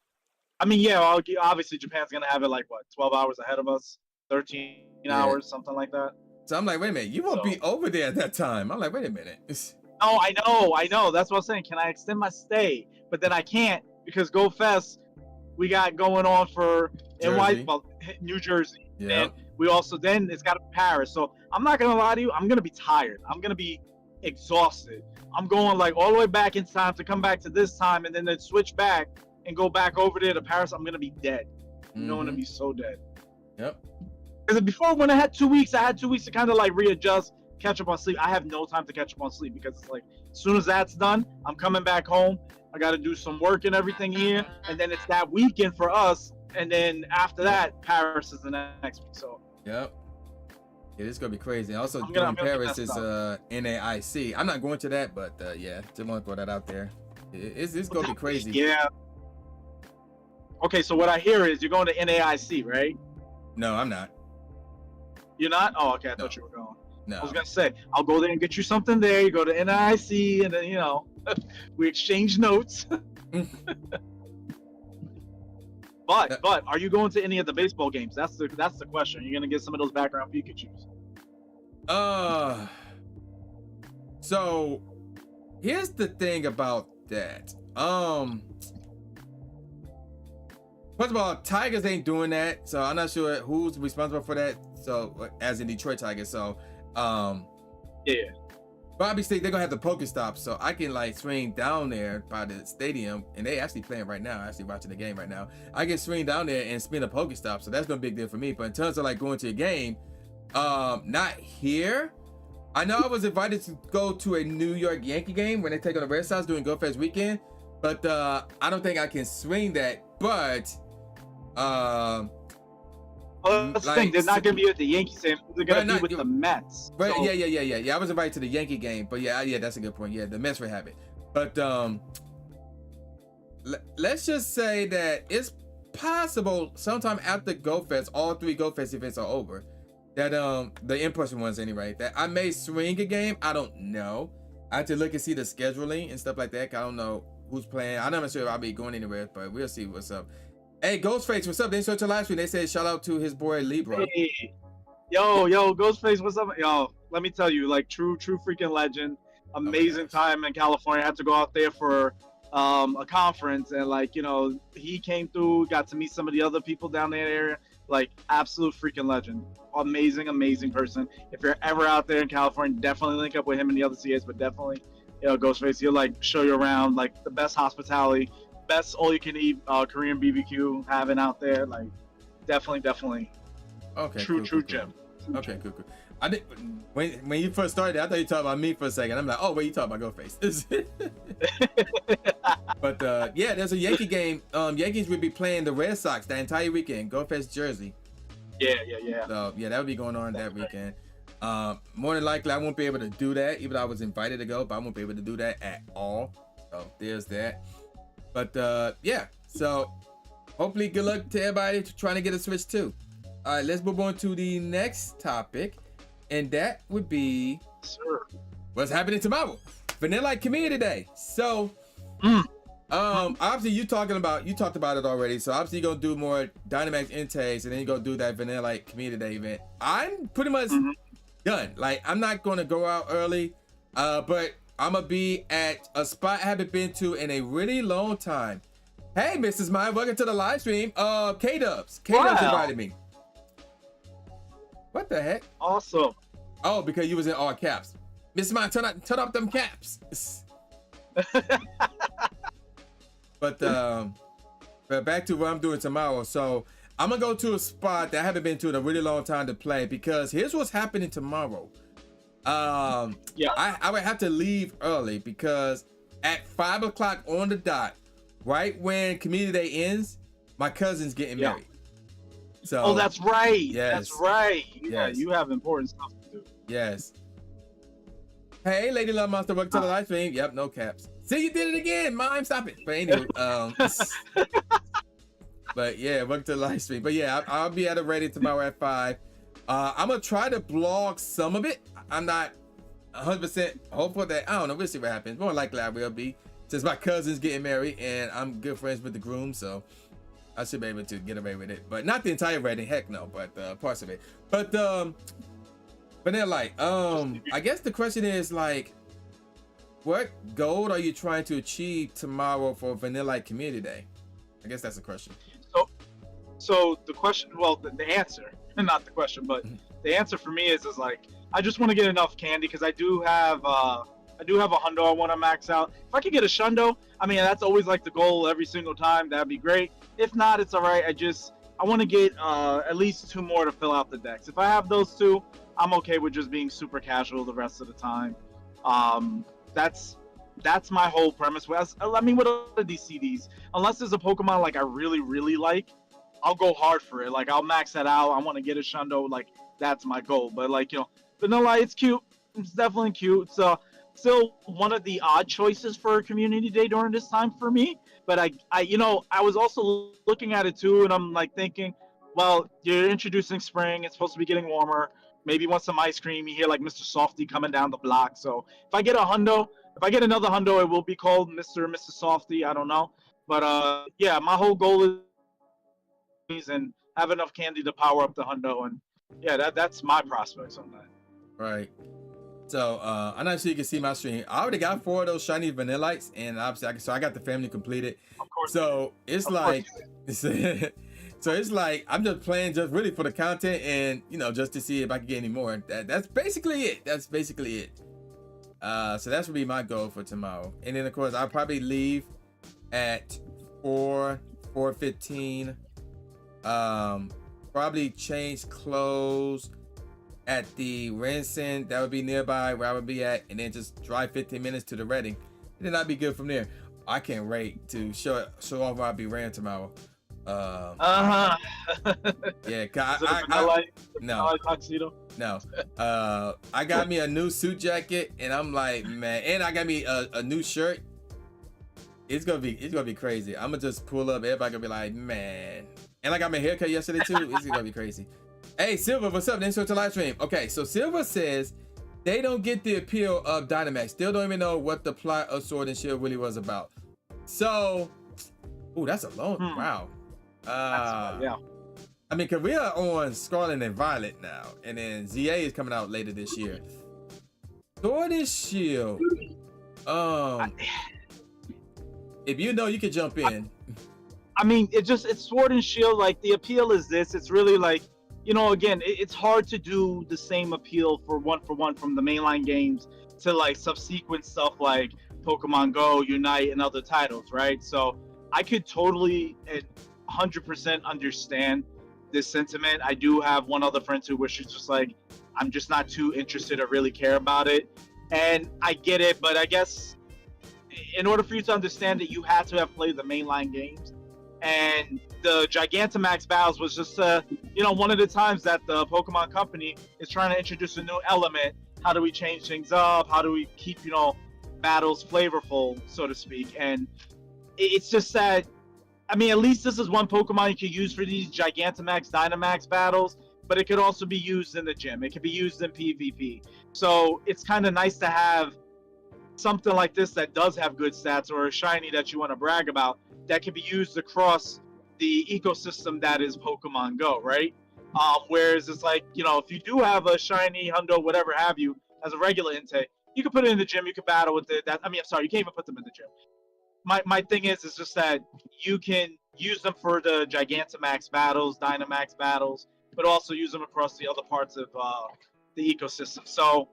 I mean, yeah, obviously Japan's gonna have it like what, 12 hours ahead of us, 13 hours, something like that. So I'm like, wait a minute, you won't be over there at that time. I'm like, wait a minute. No, I know. That's what I'm saying. Can I extend my stay? But then I can't because Go Fest we got going on for New Jersey. Yeah. And we also then it's got to be Paris. So I'm not gonna lie to you, I'm gonna be tired. I'm gonna be exhausted. I'm going like all the way back in time to come back to this time and then switch back and go back over there to Paris. I'm gonna be dead. I'm gonna be so dead. Yep. Because before, when I had 2 weeks, to kind of like readjust, catch up on sleep. I have no time to catch up on sleep because it's like as soon as that's done, I'm coming back home. I got to do some work and everything here, and then it's that weekend for us, and then after that, Paris is the next week. So. Yep. Yeah, it's gonna be crazy. Also, doing Paris is NAIC. I'm not going to that, but yeah, just want to throw that out there. It's gonna be crazy. Yeah. Okay, so what I hear is you're going to NAIC, right? No, I'm not. You're not? Oh, okay. I thought you were going. No. I was gonna say I'll go there and get you something there. You go to NIC, and then we exchange notes. But are you going to any of the baseball games? That's the question. Are you gonna get some of those background Pikachus? So here's the thing about that. First of all, Tigers ain't doing that, so I'm not sure who's responsible for that. So, as in Detroit Tigers, so yeah. But obviously they're gonna have the Pokestops, so I can like swing down there by the stadium, and they actually playing right now. Actually watching the game right now. I can swing down there and spin a Pokestop, so that's no big deal for me. But in terms of like going to a game, not here. I know I was invited to go to a New York Yankee game when they take on the Red Sox during Go Fest weekend, but I don't think I can swing that. But that's the thing. They're not gonna be at the Yankees game. They're gonna be with the Mets. But so. Yeah. I was invited to the Yankee game, but yeah, that's a good point. Yeah, the Mets will have it. But let's just say that it's possible sometime after Go Fest, all 3 Go Fest events are over, that the in-person ones anyway, that I may swing a game. I don't know. I have to look and see the scheduling and stuff like that. I don't know who's playing. I'm not sure if I'll be going anywhere, but we'll see what's up. Hey, Ghostface, what's up? They saw your live stream. They said shout out to his boy Lebro. Hey. Yo, Ghostface, what's up? Yo, let me tell you, like true freaking legend. Amazing time in California. I had to go out there for a conference, and like he came through, got to meet some of the other people down there. Like absolute freaking legend. Amazing person. If you're ever out there in California, definitely link up with him and the other CAs, but definitely, Ghostface, he'll like show you around, like the best hospitality. Best all-you-can-eat Korean BBQ having out there, like definitely. Okay. True gem. Okay, cool. I did when you first started, I thought you talked about me for a second. I'm like, oh, wait, you talking about Ghostface? But yeah, there's a Yankee game. Yankees will be playing the Red Sox that entire weekend. Go Fest Jersey. Yeah. So yeah, that would be going on that weekend. More than likely, I won't be able to do that, even though I was invited to go, but I won't be able to do that at all. So there's that. But yeah, so hopefully good luck to everybody trying to get a Switch too. All right, let's move on to the next topic, and that would be what's happening tomorrow. Vanilla Community Day. So, obviously you talked about it already. So obviously you're gonna do more Dynamax intakes, and then you're gonna do that Vanilla Community Day event. I'm pretty much done. Like, I'm not gonna go out early, but I'm gonna be at a spot I haven't been to in a really long time. Hey, Mrs. Mine, welcome to the live stream. K-Dubs invited me. What the heck? Awesome. Oh, because you was in all caps. Mrs. Mine, turn up them caps. But back to what I'm doing tomorrow. So I'm gonna go to a spot that I haven't been to in a really long time to play, because here's what's happening tomorrow. I would have to leave early, because at 5 o'clock on the dot, right when Community Day ends, my cousin's getting married. So that's right. Yes. That's right. Yeah, Yes. you have important stuff to do. Yes. Hey, Lady Love Monster, welcome to the live stream. Yep, no caps. See, you did it again. Mime, stop it. But anyway, but yeah, welcome to the live stream. But yeah, I'll be at it ready tomorrow at 5. I'm gonna try to blog some of it. I'm not 100% hopeful that, I don't know, we'll see what happens. More likely I will be, since my cousin's getting married and I'm good friends with the groom, so I should be able to get away with it. But not the entire wedding, heck no, but parts of it. But then like, I guess the question is like, what goal are you trying to achieve tomorrow for Vanilla Community Day? I guess that's the question. So the question, well, the answer, not the question, but the answer for me is like, I just want to get enough candy, because I do have a hundo I want to max out. If I could get a shundo, I mean, that's always like the goal every single time. That'd be great. If not, it's all right. I want to get at least 2 more to fill out the decks. If I have those 2, I'm okay with just being super casual the rest of the time. That's my whole premise. I mean, with all of these CDs, unless there's a Pokemon like I really, really like, I'll go hard for it. Like, I'll max that out. I want to get a shundo. Like, that's my goal. But like, Vanilla, it's cute. It's definitely cute. So still one of the odd choices for Community Day during this time for me. But I was also looking at it too, and I'm like thinking, well, you're introducing spring. It's supposed to be getting warmer. Maybe you want some ice cream. You hear like Mr. Softy coming down the block. So if I get another hundo, it will be called Mr. or Mrs. Softy. I don't know. But yeah, my whole goal is and have enough candy to power up the hundo, and yeah, that's my prospects on that. Right. So I'm not sure you can see my stream. I already got 4 of those shiny Vanillites, and obviously I got the family completed. Of course. So it's like, so it's like I'm just playing just really for the content, and just to see if I can get any more. That's basically it. So that's would be my goal for tomorrow. And then of course I'll probably leave at 4:15. Probably change clothes at the Rensen that would be nearby where I would be at, and then just drive 15 minutes to the Reading, and then I'd be good from there. I can't wait to show off where I'll be wearing tomorrow. Yeah, no tuxedo. No, I got me a new suit jacket, and I'm like, man, and I got me a new shirt. It's gonna be crazy. I'm gonna just pull up. Everybody gonna be like, man. And I got my haircut yesterday too. It's gonna be crazy. Hey, Silver, what's up? Thanks for the live stream. Okay, so Silver says they don't get the appeal of Dynamax. Still don't even know what the plot of Sword and Shield really was about. So, that's a long. Wow. Yeah. I mean, cause we are on Scarlet and Violet now, and then ZA is coming out later this year. Sword and Shield. If you know, you can jump in. I mean, it's Sword and Shield. Like, the appeal is this. It's really like, again, it's hard to do the same appeal for one from the mainline games to like subsequent stuff like Pokemon Go, Unite, and other titles, right? So I could totally 100% understand this sentiment. I do have one other friend too, where she's just like, I'm just not too interested or really care about it. And I get it, but I guess in order for you to understand it, you had to have played the mainline games. And the Gigantamax battles was just, one of the times that the Pokemon Company is trying to introduce a new element. How do we change things up? How do we keep, battles flavorful, so to speak? And it's just that, I mean, at least this is one Pokemon you can use for these Gigantamax, Dynamax battles, but it could also be used in the gym. It could be used in PvP. So it's kind of nice to have something like this that does have good stats, or a shiny that you want to brag about, that can be used across the ecosystem that is Pokemon Go, right? Whereas it's like, you know, if you do have a shiny, hundo, whatever have you, as a regular intake, you can put it in the gym, you can battle with it. I mean, I'm sorry, you can't even put them in the gym. My thing is just that you can use them for the Gigantamax battles, Dynamax battles, but also use them across the other parts of the ecosystem. So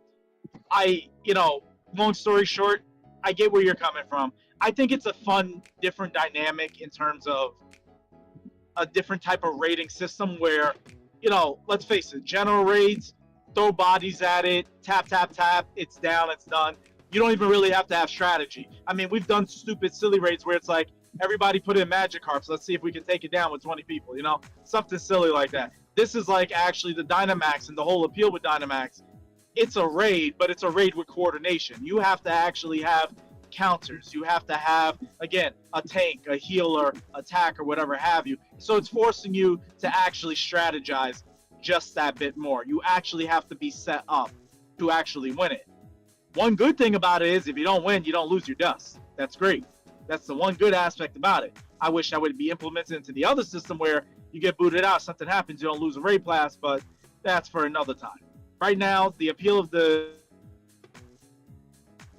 you know, long story short, I get where you're coming from. I think it's a fun, different dynamic in terms of a different type of rating system where, you know, let's face it, general raids, throw bodies at it, tap, tap, tap, it's down, it's done. You don't even really have to have strategy. I mean, we've done stupid, silly raids where it's like, everybody put in Magikarps, let's see if we can take it down with 20 people, you know? Something silly like that. This is like actually the Dynamax, and the whole appeal with Dynamax, it's a raid, but it's a raid with coordination. You have to actually have counters. You have to have, again, a tank, a healer, attack, or whatever have you. So it's forcing you to actually strategize just that bit more. You actually have to be set up to actually win it. One good thing about it is if you don't win, you don't lose your dust. That's great. That's the one good aspect about it. I wish that would be implemented into the other system where you get booted out, something happens, you don't lose a raid pass, but that's for another time. Right now, the appeal of the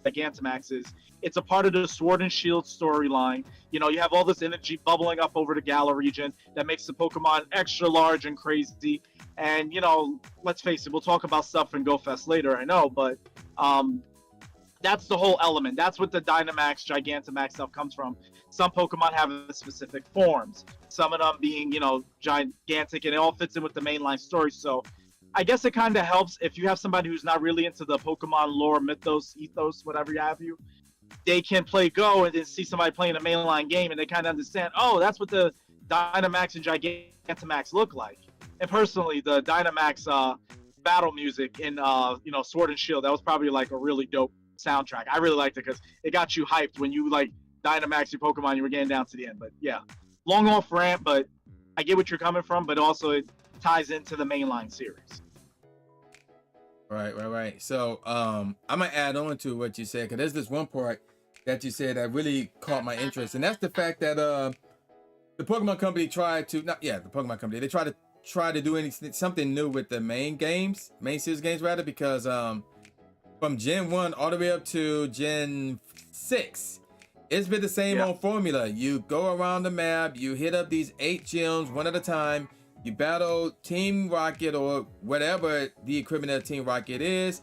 Gigantamax is it's a part of the Sword and Shield storyline. You know, you have all this energy bubbling up over the Galar region that makes the Pokemon extra large and crazy. And, you know, let's face it, we'll talk about stuff in Go Fest later, I know, but that's the whole element. That's what the Dynamax, Gigantamax stuff comes from. Some Pokemon have specific forms, some of them being, you know, gigantic, and it all fits in with the mainline story. So I guess it kind of helps if you have somebody who's not really into the Pokemon lore, mythos, ethos, whatever you have you. They can play Go and then see somebody playing a mainline game, and they kind of understand, oh, that's what the Dynamax and Gigantamax look like. And personally, the Dynamax battle music in you know, Sword and Shield, that was probably like a really dope soundtrack. I really liked it because it got you hyped when you like Dynamax your Pokemon, you were getting down to the end. But yeah, long off rant, but I get what you're coming from, but also it ties into the mainline series. Right. So I'm gonna add on to what you said, because there's this one part that you said that really caught my interest, and that's the fact that the Pokemon Company tried to they try to do something new with the main series games rather, because from Gen 1 all the way up to Gen 6, it's been the same old formula. You go around the map, you hit up these 8 gyms one at a time, you battle Team Rocket or whatever the equipment of Team Rocket is,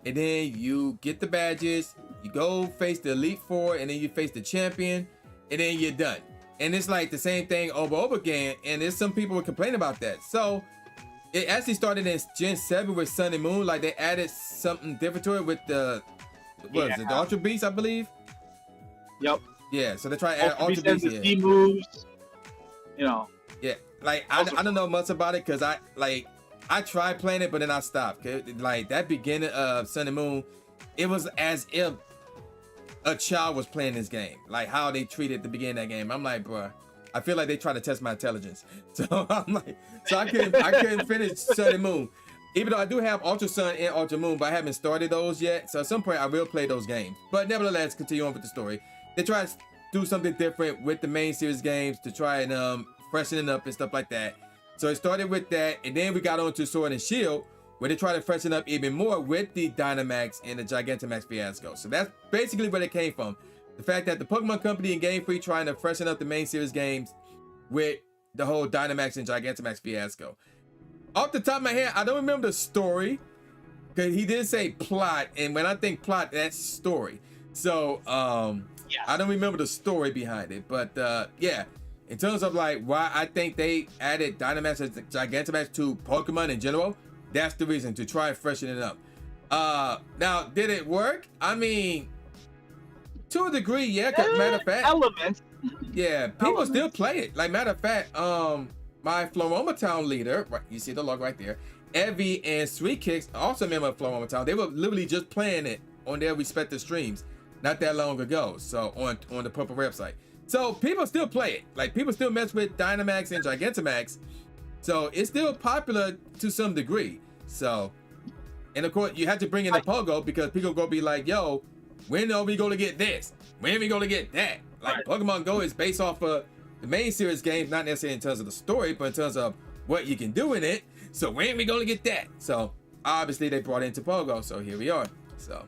and then you get the badges, you go face the Elite Four, and then you face the champion, and then you're done. And it's like the same thing over again, and there's some people who complain about that. So it actually started in Gen 7 with Sun and Moon. Like, they added something different to it with the the Ultra Beast, I believe. Yep. Yeah, so they try to add Ultra Beast here. The moves, you know. Yeah, like I don't know much about it, because I tried playing it, but then I stopped. Like that beginning of Sun and Moon, it was as if a child was playing this game. Like how they treated the beginning of that game. I'm like, bro, I feel like they try to test my intelligence. So I'm like, so I couldn't finish Sun and Moon, even though I do have Ultra Sun and Ultra Moon, but I haven't started those yet. So at some point I will play those games. But nevertheless, continue on with the story. They try to do something different with the main series games to try and freshen it up and stuff like that. So it started with that, and then we got on to Sword and Shield, where they try to freshen up even more with the Dynamax and the Gigantamax fiasco. So that's basically where it came from. The fact that the Pokemon Company and Gamefreak trying to freshen up the main series games with the whole Dynamax and Gigantamax fiasco. Off the top of my head, I don't remember the story, because he did say plot, and when I think plot, that's story. So I don't remember the story behind it, but yeah. In terms of like why I think they added Dynamax and Gigantamax to Pokemon in general, that's the reason, to try and freshen it up. Now, did it work? I mean, to a degree, yeah. Matter of fact, elements. Yeah, people still play it. Like, matter of fact, my Floroma Town leader, right, you see the log right there, Evie and Sweet Kicks, also member of Floroma Town. They were literally just playing it on their respective streams not that long ago. So on the Purple website. So people still play it. Like people still mess with Dynamax and Gigantamax. So it's still popular to some degree. So, and of course you have to bring in the Pogo because people go be like, yo, when are we going to get this? When are we going to get that? Like Pokemon Go is based off of the main series games, not necessarily in terms of the story, but in terms of what you can do in it. So when are we going to get that? So obviously they brought it into Pogo. So here we are. So.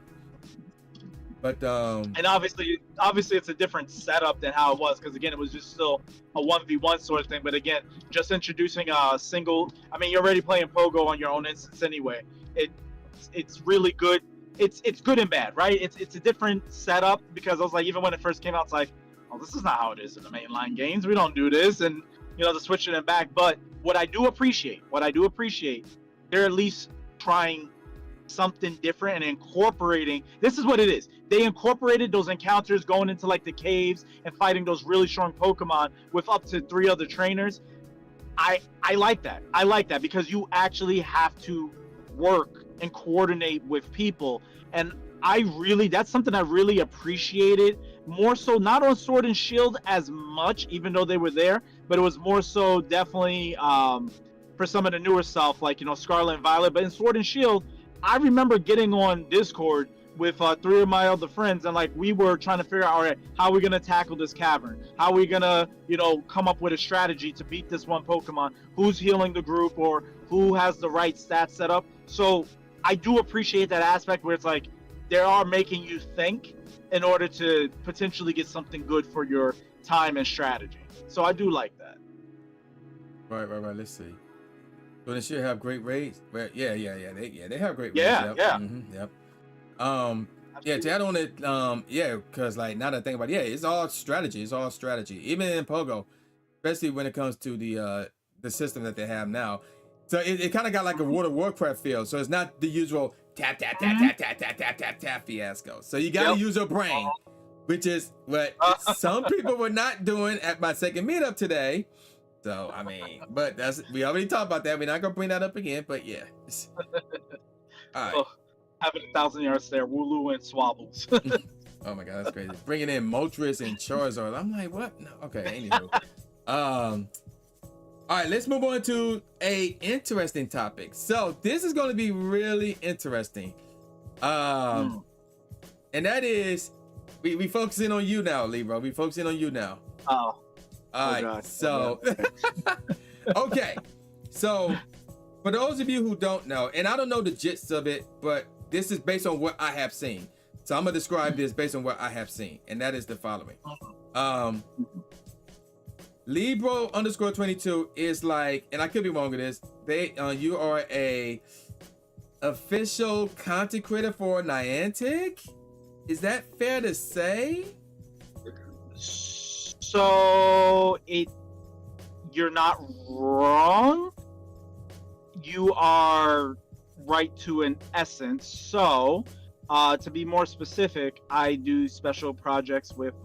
But and obviously it's a different setup than how it was, because again it was just still a 1v1 sort of thing, but again just introducing a single, I mean you're already playing Pogo on your own instance anyway. It's really good. It's good and bad, right? It's a different setup, because I was like, even when it first came out, it's like, oh, this is not how it is in the mainline games. We don't do this, and you know, the switching it back. But what I do appreciate, they're at least trying something different and incorporating. This is what it is. They incorporated those encounters going into like the caves and fighting those really strong Pokemon with up to 3 other trainers. I like that. I like that because you actually have to work and coordinate with people, and that's something I really appreciated, more so not on Sword and Shield as much, even though they were there, but it was more so definitely for some of the newer stuff, like, you know, Scarlet and Violet. But in Sword and Shield, I remember getting on Discord with 3 of my other friends, and like we were trying to figure out, all right, how are we gonna tackle this cavern? How are we gonna, you know, come up with a strategy to beat this one Pokemon? Who's healing the group, or who has the right stats set up? So I do appreciate that aspect where it's like they are making you think in order to potentially get something good for your time and strategy. So I do like that. Right. Let's see. So they should have great raids. But yeah. They have great raids. Yeah. Yep. Yeah, to add on it, because like now that I think about it, it's all strategy. Even in Pogo, especially when it comes to the system that they have now. So it kind of got like a World of Warcraft feel. So it's not the usual tap fiasco. So you got to use your brain, which is what some people were not doing at my second meetup today. So I mean, but we already talked about that. We're not gonna bring that up again. But yeah. All right. Having 1,000-yard stare, Wooloo and Swabbles. Oh my god, that's crazy. Bringing in Moltres and Charizard. I'm like, what? No. Okay, anywho. All right, let's move on to a interesting topic. So this is going to be really interesting. And that is, we focusing on you now, Lebro. We focusing on you now. Oh. All right. God. So, okay. So, for those of you who don't know, and I don't know the gist of it, but this is based on what I have seen. So I'm gonna describe this based on what I have seen, and that is the following. Libro_22 is like, and I could be wrong with this. You are a official content creator for Niantic. Is that fair to say? So you're not wrong. You are right to an essence. So to be more specific, I do special projects with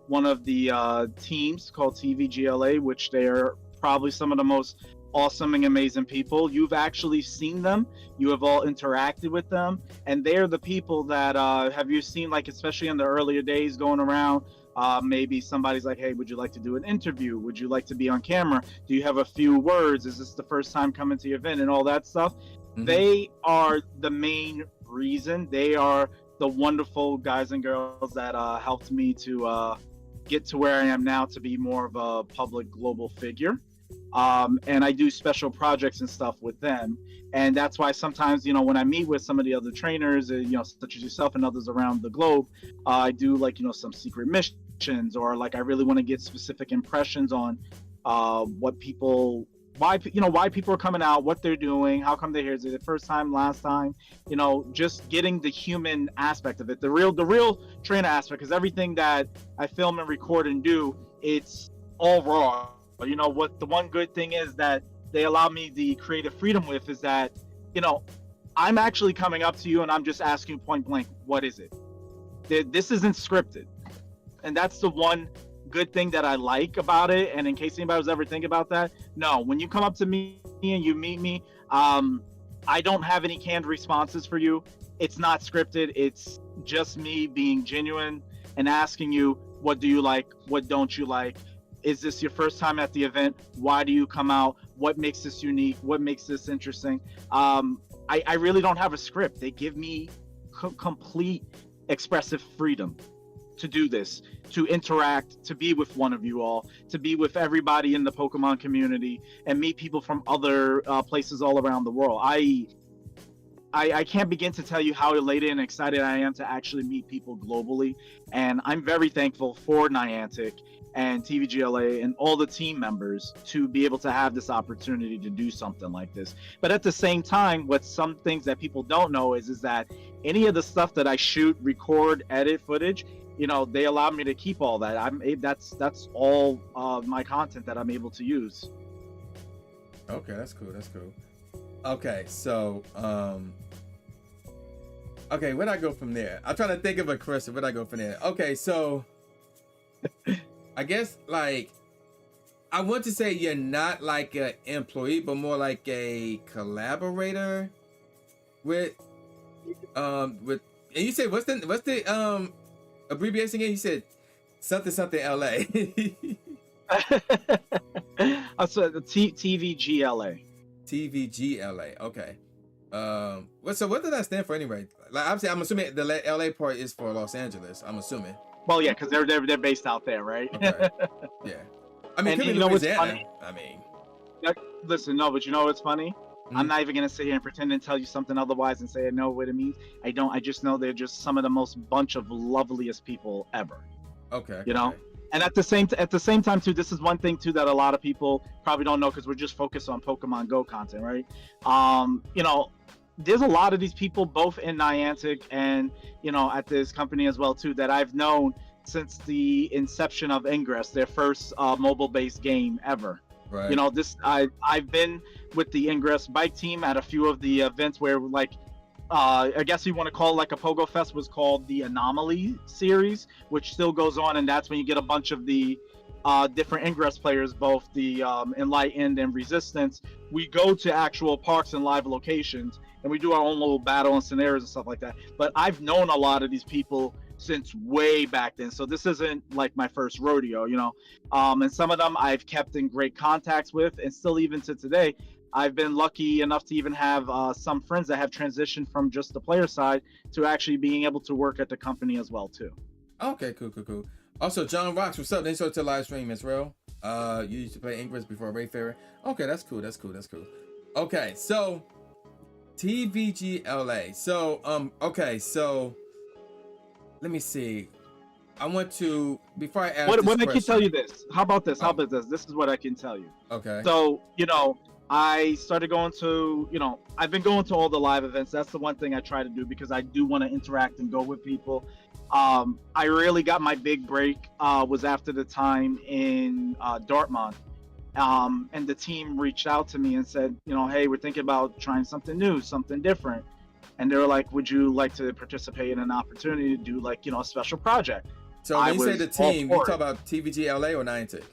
one of the teams called TVGLA, which they are probably some of the most awesome and amazing people. You've actually seen them. You have all interacted with them, and they're the people that have you seen, like, especially in the earlier days going around. Maybe somebody's like, hey, would you like to do an interview? Would you like to be on camera? Do you have a few words? Is this the first time coming to your event and all that stuff? Mm-hmm. They are the main reason. They are the wonderful guys and girls that helped me to get to where I am now, to be more of a public global figure. And I do special projects and stuff with them. And that's why sometimes, you know, when I meet with some of the other trainers, you know, such as yourself and others around the globe, I do, like, you know, some secret missions, or like I really want to get specific impressions on why people are coming out, what they're doing, how come they're here, is it the first time, last time, you know, just getting the human aspect of it, the real trainer aspect, because everything that I film and record and do, it's all raw. You know what, the one good thing is that they allow me the creative freedom with is that, you know, I'm actually coming up to you and I'm just asking you point blank, what is it? This isn't scripted. And that's the one good thing that I like about it. And in case anybody was ever thinking about that, no, when you come up to me and you meet me, I don't have any canned responses for you. It's not scripted. It's just me being genuine and asking you, What do you like? What don't you like? Is this your first time at the event? Why do you come out? What makes this unique? What makes this interesting? I really don't have a script. They give me complete expressive freedom to do this, to interact, to be with one of you all, to be with everybody in the Pokemon community, and meet people from other places all around the world. I can't begin to tell you how elated and excited I am to actually meet people globally, and I'm very thankful for Niantic and TVGLA and all the team members to be able to have this opportunity to do something like this. But at the same time, what some things that people don't know is that any of the stuff that I shoot, record, edit footage, you know, they allow me to keep all that. That's all my content that I'm able to use. Okay, that's cool. That's cool. Okay, so okay, where'd I go from there? I'm trying to think of a question. Where'd I go from there? Okay, so I guess like I want to say you're not like an employee, but more like a collaborator with and you said what's the abbreviation again? You said something LA. I said the TVGLA. TVGLA. Okay. What did that stand for anyway? Like obviously, I'm assuming the LA part is for Los Angeles. I'm assuming. Well, yeah, because they're based out there, right? Okay. Yeah. I mean, And could be you know what's Louisiana. funny? I mean, Listen, no, but you know what's funny? Mhm. I'm not even gonna sit here and pretend and tell you something otherwise and say I know what it means. I don't. I just know they're just some of the most bunch of loveliest people ever. okay. You know? Okay. And at the same time too, this is one thing too that a lot of people probably don't know because we're just focused on Pokemon Go content, right? You know, there's a lot of these people both in Niantic and you know at this company as well too that I've known since the inception of Ingress, their first mobile-based game ever. Right. You know, I've been with the Ingress bike team at a few of the events where like I guess you want to call it like a Pogo Fest was called the Anomaly series, which still goes on, and that's when you get a bunch of the different Ingress players, both the Enlightened and Resistance. We go to actual parks and live locations, and we do our own little battle and scenarios and stuff like that. But I've known a lot of these people since way back then, so this isn't like my first rodeo, you know. And some of them I've kept in great contacts with, and still even to today. I've been lucky enough to even have some friends that have transitioned from just the player side to actually being able to work at the company as well too. Okay, cool. Also, John Rocks, what's up? Thanks for the live stream as well. You used to play Ingress before Wayfarer. Okay, that's cool. Okay, so TVGLA. So okay, so let me see. I want to before I ask. What I can tell you this. How about this? This is what I can tell you. Okay. So, you know, I started going to, you know, I've been going to all the live events. That's the one thing I try to do because I do want to interact and go with people. I really got my big break was after the time in Dortmund. And the team reached out to me and said, you know, hey, we're thinking about trying something new, something different. And they were like, would you like to participate in an opportunity to do like, you know, a special project? So when you say the team, you talk about TVGLA or Niantic?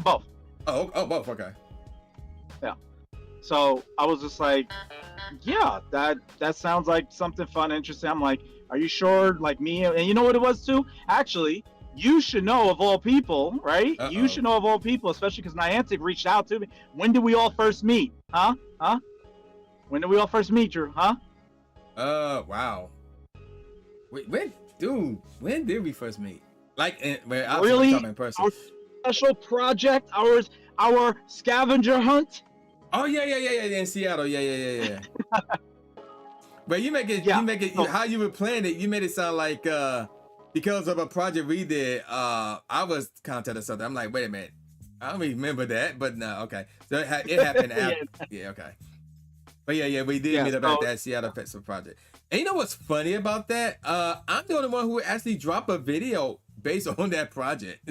Both. Oh, both. Okay. Yeah. So I was just like, yeah, that sounds like something fun, interesting. I'm like, are you sure? Like me, and you know what it was too? Actually, you should know of all people, right? Uh-oh. You should know of all people, especially because Niantic reached out to me. When did we all first meet? Huh? When did we all first meet, Drew? Huh? Wow. Wait, when did we first meet? Like, really? In person. Our special project, our scavenger hunt. Oh yeah, in Seattle, yeah. But you make it, how you were playing it, you made it sound like because of a project we did, I was contacted or something. I'm like, wait a minute, I don't remember that, but no, okay. So it happened after, yeah, okay. But yeah, we did meet up at that Seattle Festival project. And you know what's funny about that? I'm the only one who actually dropped a video based on that project.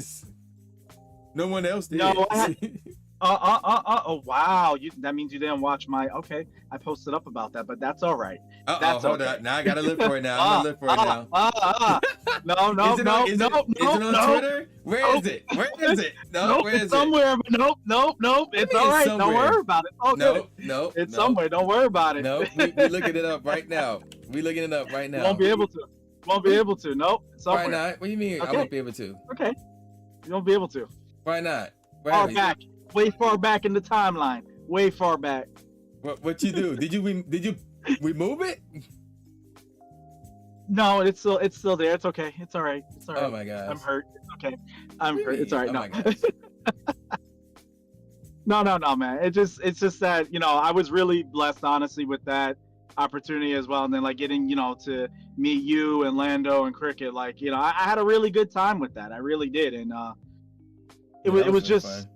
No one else did. No, oh wow! That means you didn't watch my. Okay, I posted up about that, but that's all right. That's hold on. Now I gotta look for it now. I'm gonna look for it now. No. Is it on Twitter? Where is it? No, where is it? Somewhere. Nope. It's all right. Don't worry about it. Oh, no. It's somewhere. Don't worry about it. No, we're looking it up right now. You won't be able to. won't be able to. Nope. Somewhere. Why not? What do you mean I Okay. won't be able to? Okay. You won't be able to. Why not? Far back. Way far back in the timeline. Way far back. What you do? Did you remove it? No, it's still there. It's okay. It's all right. It's all right. Oh my gosh. I'm hurt. It's okay. I'm hurt. It's all right. Oh No. my gosh. No, man. It's just that, you know, I was really blessed, honestly, with that opportunity as well. And then like getting, you know, to meet you and Lando and Cricket, like, you know, I had a really good time with that. I really did. And it was just,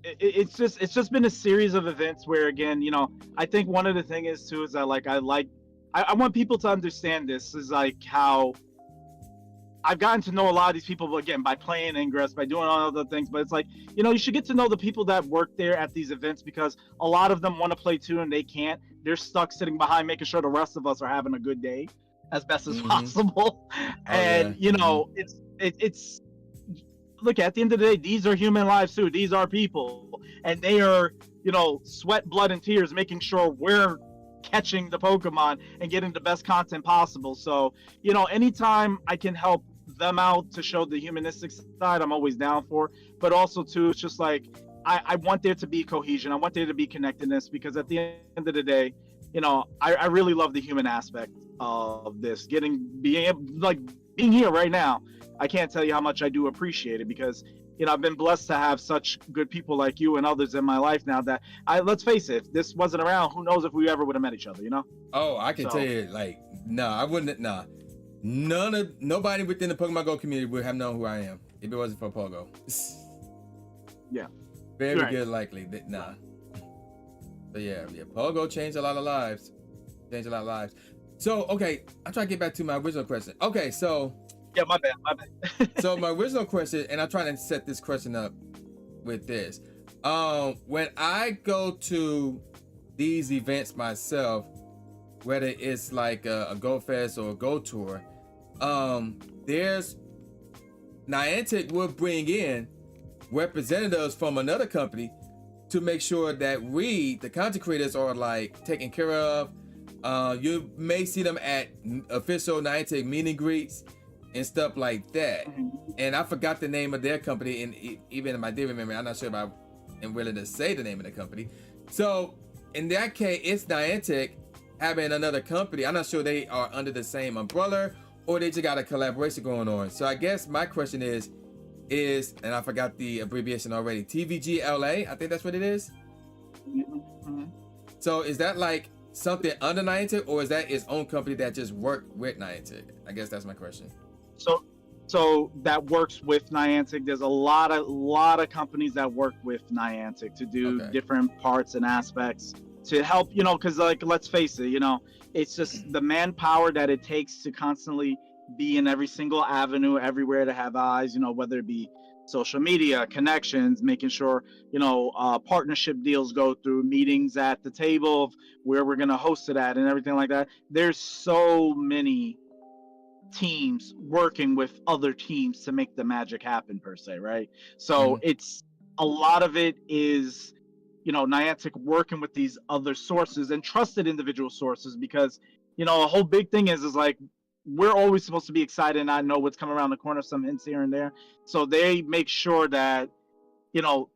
it's just been a series of events where, again, you know, I think one of the thing is too, is that like, I want people to understand this is like how I've gotten to know a lot of these people, again, by playing Ingress, by doing all other things, but it's like, you know, you should get to know the people that work there at these events, because a lot of them want to play too and they can't. They're stuck sitting behind making sure the rest of us are having a good day as best as possible. And, you know, it's look, at the end of the day, these are human lives too. These are people, and they are, you know, sweat, blood, and tears making sure we're catching the Pokemon and getting the best content possible. So, you know, anytime I can help them out to show the humanistic side, I'm always down for. But also too, it's just like I want there to be cohesion. I want there to be connectedness, because at the end of the day, you know, I really love the human aspect of this. Being here right now, I can't tell you how much I do appreciate it, because, you know, I've been blessed to have such good people like you and others in my life now that let's face it, if this wasn't around, who knows if we ever would have met each other, you know? Oh, I can tell you, like, I wouldn't, nobody within the Pokemon Go community would have known who I am if it wasn't for Pogo. Yeah. Very good likely, But yeah, Pogo changed a lot of lives. So, okay, I'm trying to get back to my original question. Okay, so. Yeah, my bad. So my original question, and I'm trying to set this question up with this. When I go to these events myself, whether it's like a Go Fest or a Go Tour, there's Niantic will bring in representatives from another company to make sure that we, the content creators, are like taken care of. You may see them at official Niantic meet and greets and stuff like that. And I forgot the name of their company, and even if I did remember, I'm not sure if I am willing to say the name of the company. So in that case, it's Niantic having another company. I'm not sure they are under the same umbrella or they just got a collaboration going on. So I guess my question is, and I forgot the abbreviation already, TVGLA, I think that's what it is. So is that like something under Niantic, or is that its own company that just worked with Niantic? I guess that's my question. So that works with Niantic. There's a lot of companies that work with Niantic to do different parts and aspects to help, you know, because like, let's face it, you know, it's just the manpower that it takes to constantly be in every single avenue, everywhere, to have eyes, you know, whether it be social media, connections, making sure, you know, partnership deals go through, meetings at the table of where we're going to host it at and everything like that. There's so many teams working with other teams to make the magic happen, per se, right? So it's a lot of it is, you know, Niantic working with these other sources and trusted individual sources, because, you know, a whole big thing is like, we're always supposed to be excited and not know what's coming around the corner, some hints here and there. So they make sure that, you know,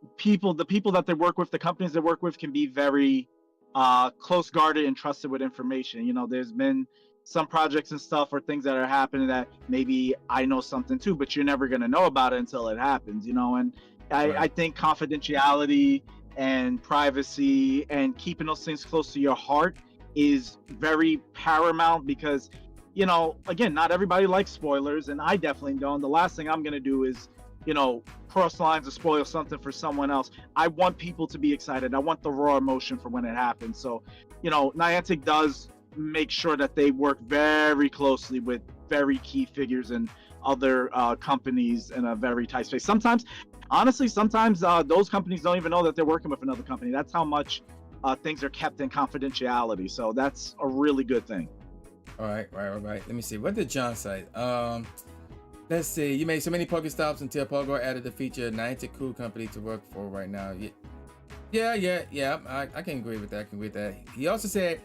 the people that they work with, the companies they work with, can be very close guarded and trusted with information. You know, there's been some projects and stuff or things that are happening that maybe I know something too, but you're never going to know about it until it happens, you know? And I think confidentiality and privacy and keeping those things close to your heart is very paramount, because, you know, again, not everybody likes spoilers, and I definitely don't. The last thing I'm going to do is, you know, cross lines or spoil something for someone else. I want people to be excited. I want the raw emotion for when it happens. So, you know, Niantic does make sure that they work very closely with very key figures and other companies in a very tight space. Sometimes, honestly, those companies don't even know that they're working with another company. That's how much things are kept in confidentiality. So that's a really good thing. All right. Let me see. What did John say? Let's see. You made so many Pokestops until Pogo added the feature Niantic cool company to work for right now. Yeah. I can agree with that. He also said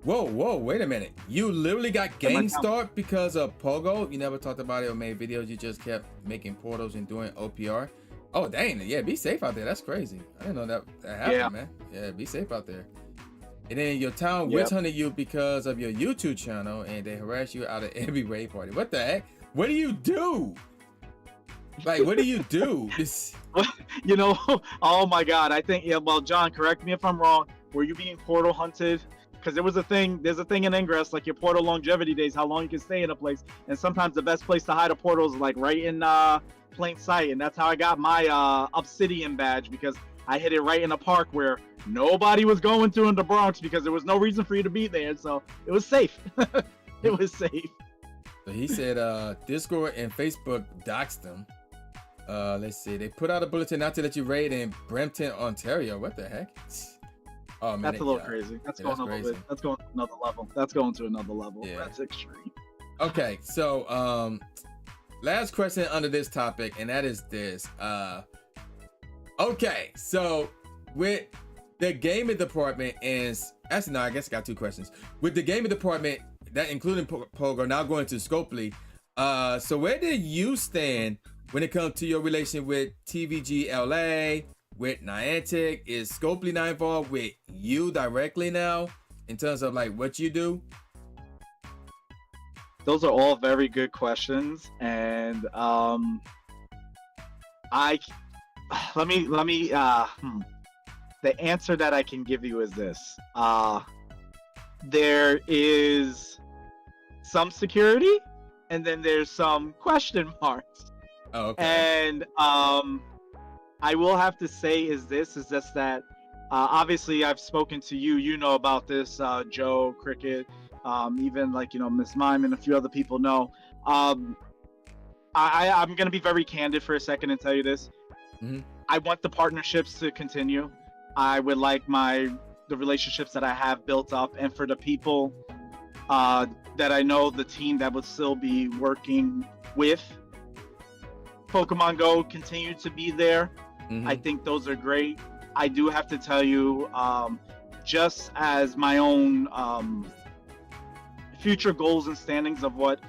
Whoa, wait a minute. You literally got And my Game account- Start because of Pogo? You never talked about it or made videos, you just kept making portals and doing OPR? Oh, dang. Yeah, be safe out there. That's crazy. I didn't know that happened, Yeah. man. Yeah, be safe out there. And then your town Yep. witch hunted you because of your YouTube channel and they harass you out of every raid party. What the heck? What do you do? Like, what do you do? This... You know, oh my God, I think, yeah, well, John, correct me if I'm wrong. Were you being portal hunted? Because there's a thing in Ingress, like your portal longevity days, how long you can stay in a place. And sometimes the best place to hide a portal is like right in plain sight. And that's how I got my Obsidian badge, because I hit it right in a park where nobody was going to in the Bronx because there was no reason for you to be there. So it was safe. It was safe. So he said Discord and Facebook doxed them. Let's see. They put out a bulletin not to let you raid in Brampton, Ontario. What the heck? Oh man, That's a little crazy. That's going a little bit. That's going to another level. That's going to another level. Yeah. That's extreme. Okay, so last question under this topic, and that is this. Okay, so with the gaming department and actually no, I guess I got two questions. With the gaming department, that including Pogo, now going to Scopely. So where do you stand when it comes to your relation with TVG LA, with Niantic? Is Scopely now involved with you directly now in terms of like what you do? Those are all very good questions, and let me the answer that I can give you is this. There is some security, and then there's some question marks. Oh, okay. And I will have to say is just that obviously I've spoken to you, you know about this, Joe, Cricket, even like, you know, Miss Mime and a few other people know. I'm going to be very candid for a second and tell you this. Mm-hmm. I want the partnerships to continue. I would like the relationships that I have built up, and for the people that I know, the team that would still be working with Pokemon Go, continue to be there. Mm-hmm. I think those are great. I do have to tell you, just as my own future goals and standings of what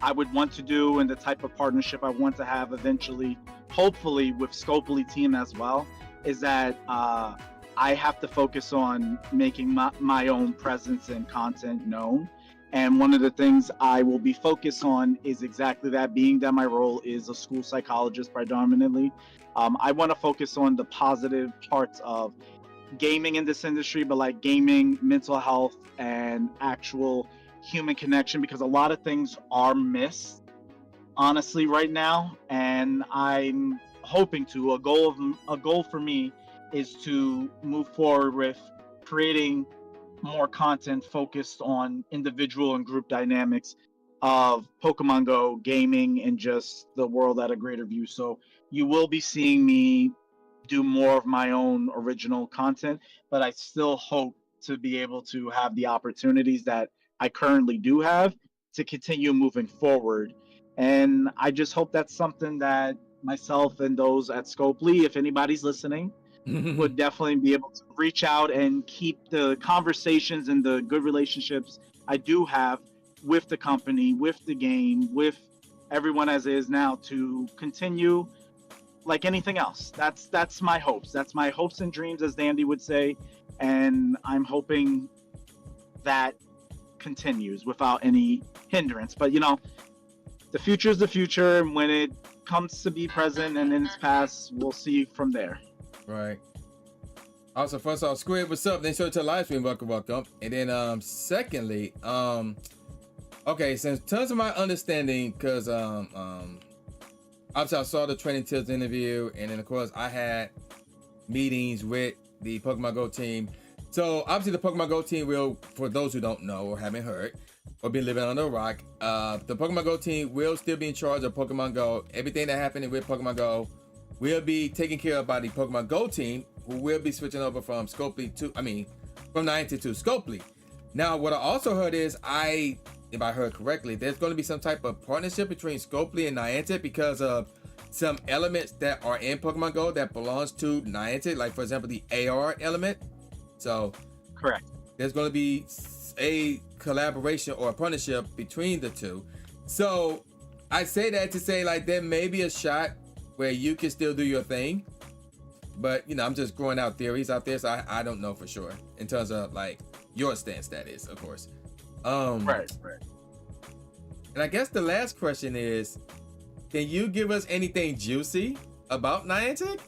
I would want to do and the type of partnership I want to have eventually, hopefully with Scopely team as well, is that I have to focus on making my own presence and content known. And one of the things I will be focused on is exactly that, being that my role is a school psychologist predominantly. I want to focus on the positive parts of gaming in this industry, but like gaming, mental health, and actual human connection, because a lot of things are missed, honestly, right now. And I'm hoping to, a goal for me is to move forward with creating more content focused on individual and group dynamics of Pokemon Go, gaming, and just the world at a greater view. So you will be seeing me do more of my own original content, but I still hope to be able to have the opportunities that I currently do have to continue moving forward. And I just hope that's something that myself and those at Scopely, if anybody's listening, would definitely be able to reach out and keep the conversations and the good relationships I do have with the company, with the game, with everyone as is now, to continue like anything else. That's my hopes. That's my hopes and dreams, as Dandy would say. And I'm hoping that continues without any hindrance. But, you know, the future is the future. And when it comes to be present and in its past, we'll see from there. Right. Also, first off, Squid, what's up? Then show it to Livestream, welcome. And then secondly, okay, so in terms of my understanding, because obviously I saw the Training Tips interview, and then of course I had meetings with the Pokemon Go team. So obviously the Pokemon Go team will, for those who don't know or haven't heard or been living under a rock, the Pokemon Go team will still be in charge of Pokemon Go. Everything that happened with Pokemon Go will be taken care of by the Pokemon Go team, who will be switching over from Scopely to, from Niantic to Scopely. Now, what I also heard is, if I heard correctly, there's going to be some type of partnership between Scopely and Niantic because of some elements that are in Pokemon Go that belongs to Niantic, like for example, the AR element. So, correct. There's going to be a collaboration or a partnership between the two. So I say that to say, like, there may be a shot where you can still do your thing, but you know, I'm just throwing out theories out there, so I don't know for sure in terms of like your stance. That is, of course. Right. And I guess the last question is, can you give us anything juicy about Niantic?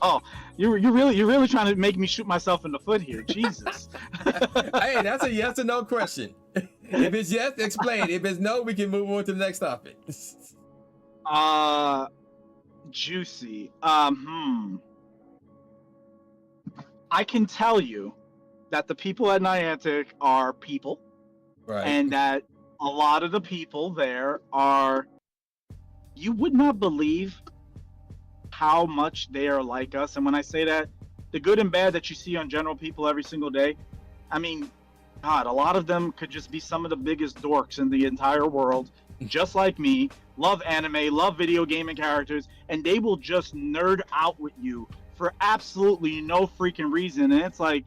Oh, you're really trying to make me shoot myself in the foot here. Jesus. Hey, that's a yes or no question. If it's yes, explain. If it's no, we can move on to the next topic. Juicy. I can tell you that the people at Niantic are people, Right. and that a lot of the people there are, you would not believe how much they are like us. And when I say that, the good and bad that you see on general people every single day, I mean, God, a lot of them could just be some of the biggest dorks in the entire world, just like me, love anime, love video gaming characters, and they will just nerd out with you for absolutely no freaking reason. And it's like,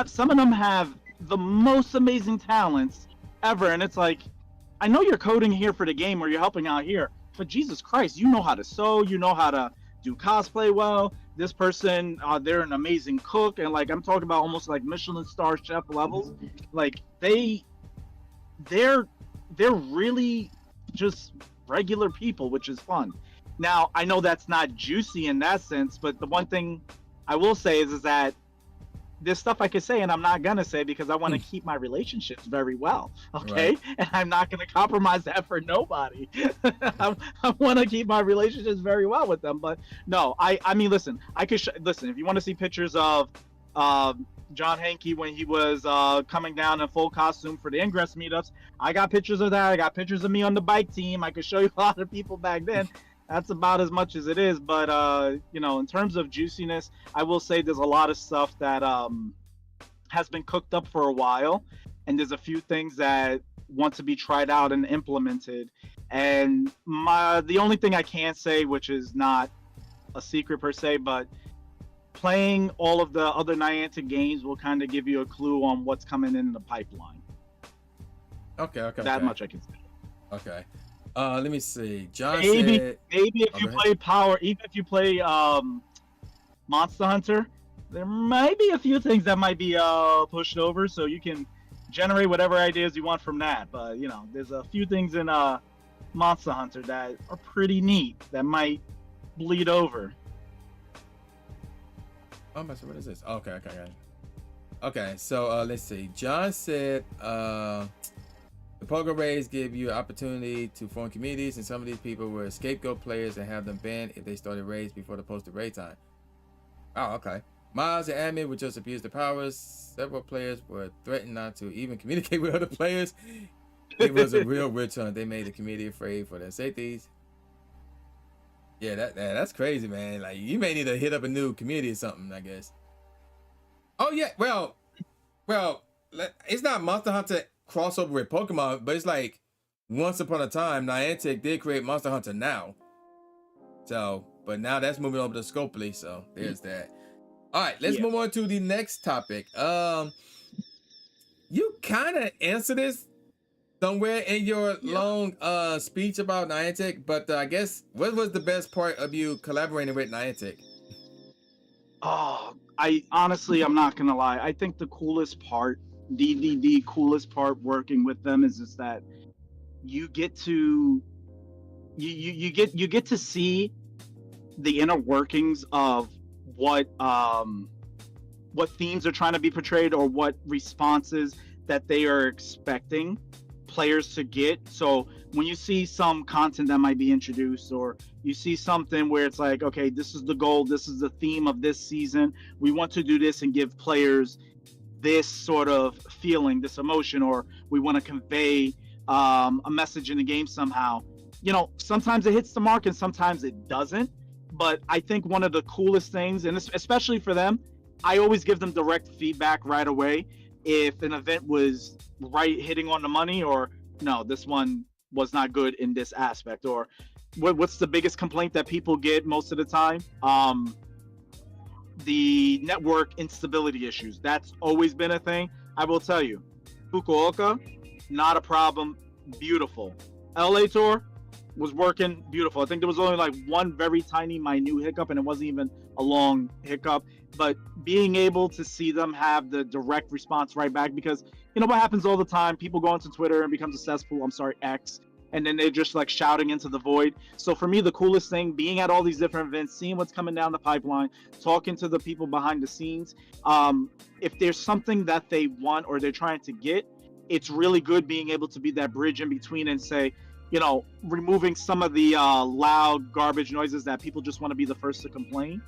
some of them have the most amazing talents ever, and it's like, I know you're coding here for the game or you're helping out here, but Jesus Christ, you know how to sew, you know how to do cosplay well. This person, they're an amazing cook, and like, I'm talking about almost like Michelin star chef levels. Like, they're really just regular people, which is fun. Now, I know that's not juicy in that sense, but the one thing I will say is that there's stuff I could say and I'm not gonna say because I want to keep my relationships very well, okay? Right. And I'm not gonna compromise that for nobody. I want to keep my relationships very well with them. But no, I mean, listen, I could listen, if you want to see pictures of John Hankey when he was coming down in full costume for the Ingress meetups, I got pictures of that. I got pictures of me on the bike team. I could show you a lot of people back then. That's about as much as it is. But you know, in terms of juiciness, I will say there's a lot of stuff that has been cooked up for a while, and there's a few things that want to be tried out and implemented. And the only thing I can say, which is not a secret per se, but playing all of the other Niantic games will kind of give you a clue on what's coming in the pipeline. Okay. That much I can say. Okay. Let me see. John maybe said, if you play Power, even if you play Monster Hunter, there might be a few things that might be pushed over, so you can generate whatever ideas you want from that. But you know, there's a few things in Monster Hunter that are pretty neat that might bleed over. Oh, what is this? Okay. So let's see. John said the Poké raids give you an opportunity to form communities, and some of these people were scapegoat players and have them banned if they started raids before the posted raid time. Oh, okay. Miles and admin would just abuse the powers. Several players were threatened not to even communicate with other players. It was a real witch hunt. They made the community afraid for their safeties. Yeah, that's crazy, man. Like, you may need to hit up a new community or something, I guess. Oh yeah, well, it's not Monster Hunter crossover with Pokemon, but it's like once upon a time Niantic did create Monster Hunter now. So, but now that's moving over to Scopely, so there's that. All right, let's move on to the next topic. You kind of answered this somewhere in your long speech about Niantic, but I guess what was the best part of you collaborating with Niantic? Oh, I honestly, I'm not gonna lie. I think the coolest part, the coolest part working with them is just that you get to you get to see the inner workings of what themes are trying to be portrayed, or what responses that they are expecting players to get. So when you see some content that might be introduced, or you see something where it's like, okay, this is the goal, this is the theme of this season, we want to do this and give players this sort of feeling, this emotion, or we want to convey a message in the game somehow. You know, sometimes it hits the mark and sometimes it doesn't. But I think one of the coolest things, and especially for them, I always give them direct feedback right away if an event was hitting on the money, or no, this one was not good in this aspect, or what's the biggest complaint that people get most of the time? the network instability issues. That's always been a thing. I will tell you, Fukuoka, not a problem, beautiful. LA tour was working beautiful. I think there was only like one very tiny, minute hiccup, and it wasn't even a long hiccup. But being able to see them have the direct response right back, because you know what happens all the time, people go into Twitter and become a cesspool, X, and then they're just like shouting into the void. So for me, the coolest thing, being at all these different events, seeing what's coming down the pipeline, talking to the people behind the scenes, if there's something that they want or they're trying to get, it's really good being able to be that bridge in between and say, you know, removing some of the loud garbage noises that people just want to be the first to complain.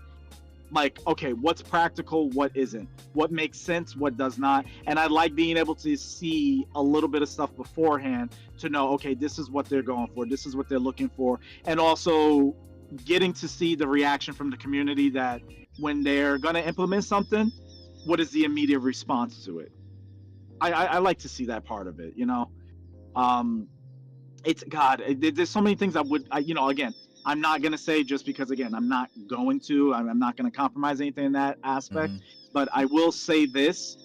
Like, okay, what's practical, what isn't, what makes sense, what does not. And I like being able to see a little bit of stuff beforehand to know, okay, this is what they're going for, this is what they're looking for. And also getting to see the reaction from the community, that when they're going to implement something, what is the immediate response to it? I like to see that part of it, you know. It's God, there's so many things you know, again, I'm not going to say, just because, again, I'm not going to compromise anything in that aspect. But I will say this.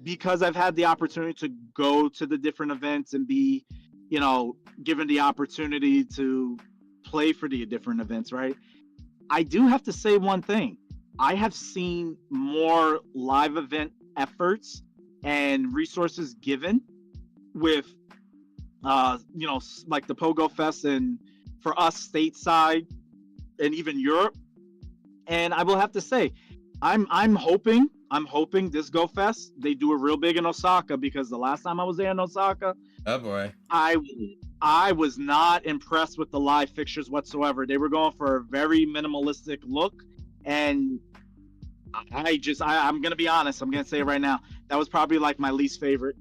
Because I've had the opportunity to go to the different events and be, you know, given the opportunity to play for the different events, right? I do have to say one thing. I have seen more live event efforts and resources given with, you know, like the Pogo Fest and for us stateside and even Europe. And I will have to say, I'm hoping this Go Fest, they do it real big in Osaka, because the last time I was there in Osaka, oh boy, I was not impressed with the live fixtures whatsoever. They were going for a very minimalistic look, and I'm gonna be honest, I'm gonna say it right now, that was probably like my least favorite.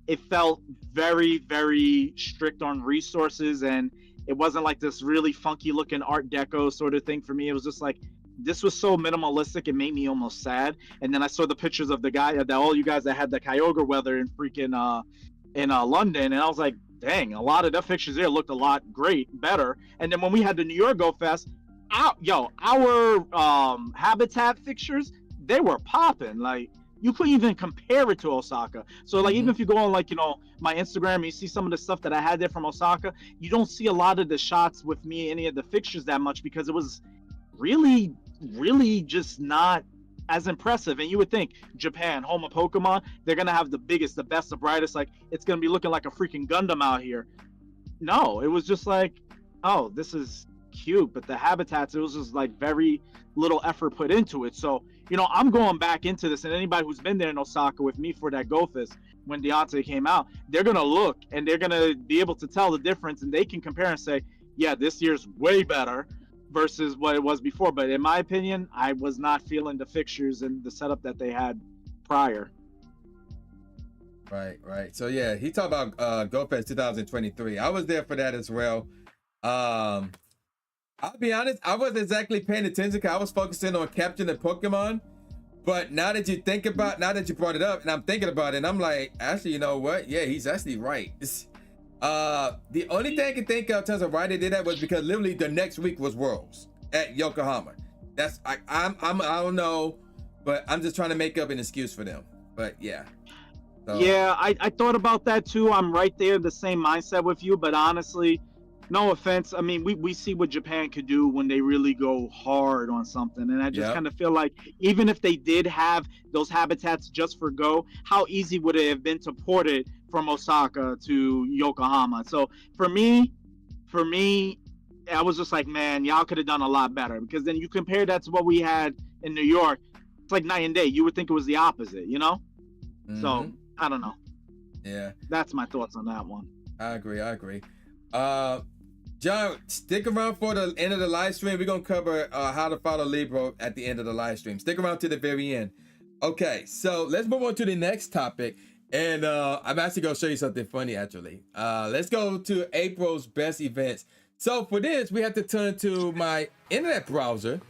It felt very, very strict on resources, and it wasn't like this really funky looking Art Deco sort of thing for me. It was just like, this was so minimalistic, it made me almost sad. And then I saw the pictures of the guy, all you guys that had the Kyogre weather in freaking in London, and I was like, dang, a lot of the fixtures there looked a lot better. And then when we had the New York Go Fest, our habitat fixtures, they were popping. Like, you couldn't even compare it to Osaka. So like, even if you go on, like, you know, my Instagram and you see some of the stuff that I had there from Osaka, you don't see a lot of the shots with me, any of the fixtures that much, because it was really, really just not as impressive. And you would think Japan, home of Pokemon, they're gonna have the biggest, the best, the brightest, like, it's gonna be looking like a freaking Gundam out here. No, it was just like, oh, this is cute, but the habitats, it was just like very little effort put into it. So, you know, I'm going back into this, and anybody who's been there in Osaka with me for that Go Fest when Deontay came out, they're gonna look and they're gonna be able to tell the difference, and they can compare and say, yeah, this year's way better versus what it was before. But in my opinion, I was not feeling the fixtures and the setup that they had prior. Right. So yeah, he talked about Go Fest 2023. I was there for that as well. I'll be honest, I wasn't exactly paying attention because I was focusing on capturing the Pokemon. But now that you brought it up, and I'm thinking about it, and I'm like, actually, you know what? Yeah, he's actually right. The only thing I can think of in terms of why they did that was because literally the next week was Worlds at Yokohama. I don't know, but I'm just trying to make up an excuse for them. But yeah. So. Yeah, I thought about that too. I'm right there, the same mindset with you, but honestly, no offense. I mean, we see what Japan could do when they really go hard on something. And I just kind of feel like even if they did have those habitats just for Go, how easy would it have been to port it from Osaka to Yokohama? So for me, I was just like, man, y'all could have done a lot better, because then you compare that to what we had in New York. It's like night and day. You would think it was the opposite, you know? So I don't know. Yeah. That's my thoughts on that one. I agree. John, stick around for the end of the live stream. We're going to cover how to follow Lebro at the end of the live stream. Stick around to the very end. Okay, so let's move on to the next topic. And I'm actually going to show you something funny, actually. Let's go to April's best events. So for this, we have to turn to my internet browser.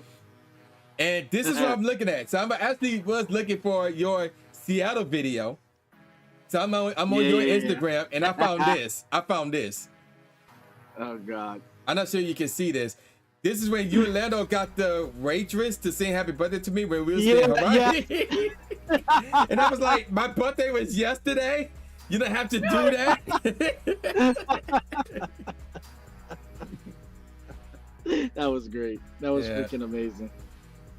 And this is what I'm looking at. So I actually was looking for your Seattle video. So I'm on your Instagram, and I found this. Oh, God. I'm not sure you can see this. This is when you and Lando got the waitress to sing happy birthday to me when we were staying in Hawaii. And I was like, my birthday was yesterday. You don't have to do that. That was great. That was freaking amazing.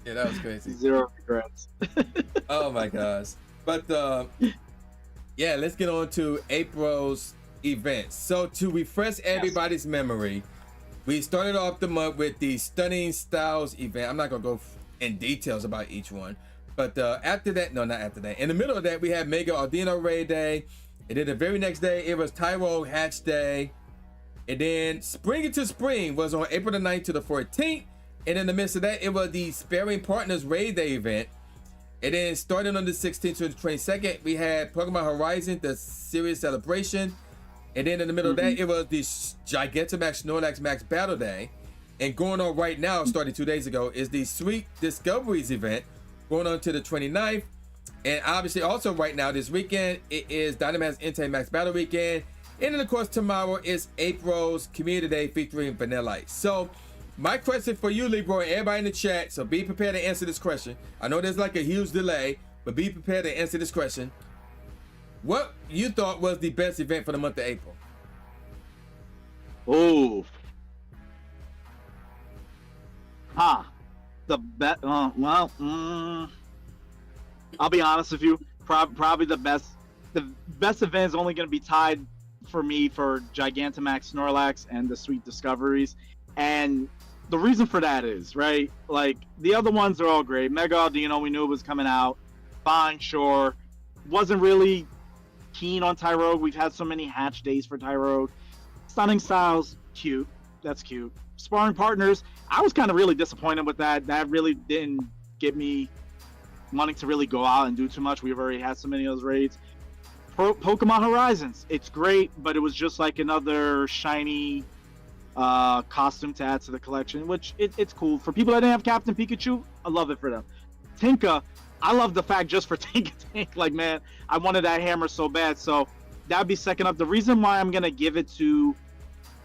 Yeah, that was crazy. Zero regrets. Oh my gosh. But yeah, let's get on to April's events. So to refresh everybody's memory, we started off the month with the Stunning Styles event. I'm not gonna go in details about each one, but after that, no, not after that. In the middle of that, we had Mega Audino Raid Day, and then the very next day, it was Tyro Hatch Day, and then Spring Into Spring was on April the 9th to the 14th, and in the midst of that, it was the Sparing Partners Raid Day event. And then starting on the 16th to the 22nd, we had Pokemon Horizon, the Series Celebration. And then in the middle of that, it was the Gigantamax Snorlax Max Battle Day. And going on right now, starting 2 days ago, is the Sweet Discoveries event, going on to the 29th. And obviously also right now, this weekend, it is Dynamax Entei Max Battle Weekend. And then of course, tomorrow is April's Community Day featuring Vanillite. So my question for you, Lebro, and everybody in the chat, so be prepared to answer this question. I know there's like a huge delay, but be prepared to answer this question. What you thought was the best event for the month of April? Oh. The best. Well, I'll be honest with you. Probably the best. The best event is only going to be tied for me for Gigantamax Snorlax and the Sweet Discoveries. And the reason for that is, right, like, the other ones are all great. Mega Audino, we knew it was coming out. Fine, sure. Wasn't really keen on Tyrogue. We've had so many hatch days for Tyrogue. Stunning Styles, cute. That's cute. Sparring Partners, I was kind of really disappointed with that. That really didn't get me wanting to really go out and do too much. We've already had so many of those raids. Pokemon Horizons, it's great, but it was just like another shiny costume to add to the collection, which it's cool. For people that didn't have Captain Pikachu, I love it for them. Tinka, I love the fact just for Tinka Tank, like, man, I wanted that hammer so bad. So that'd be second up. The reason why I'm gonna give it to,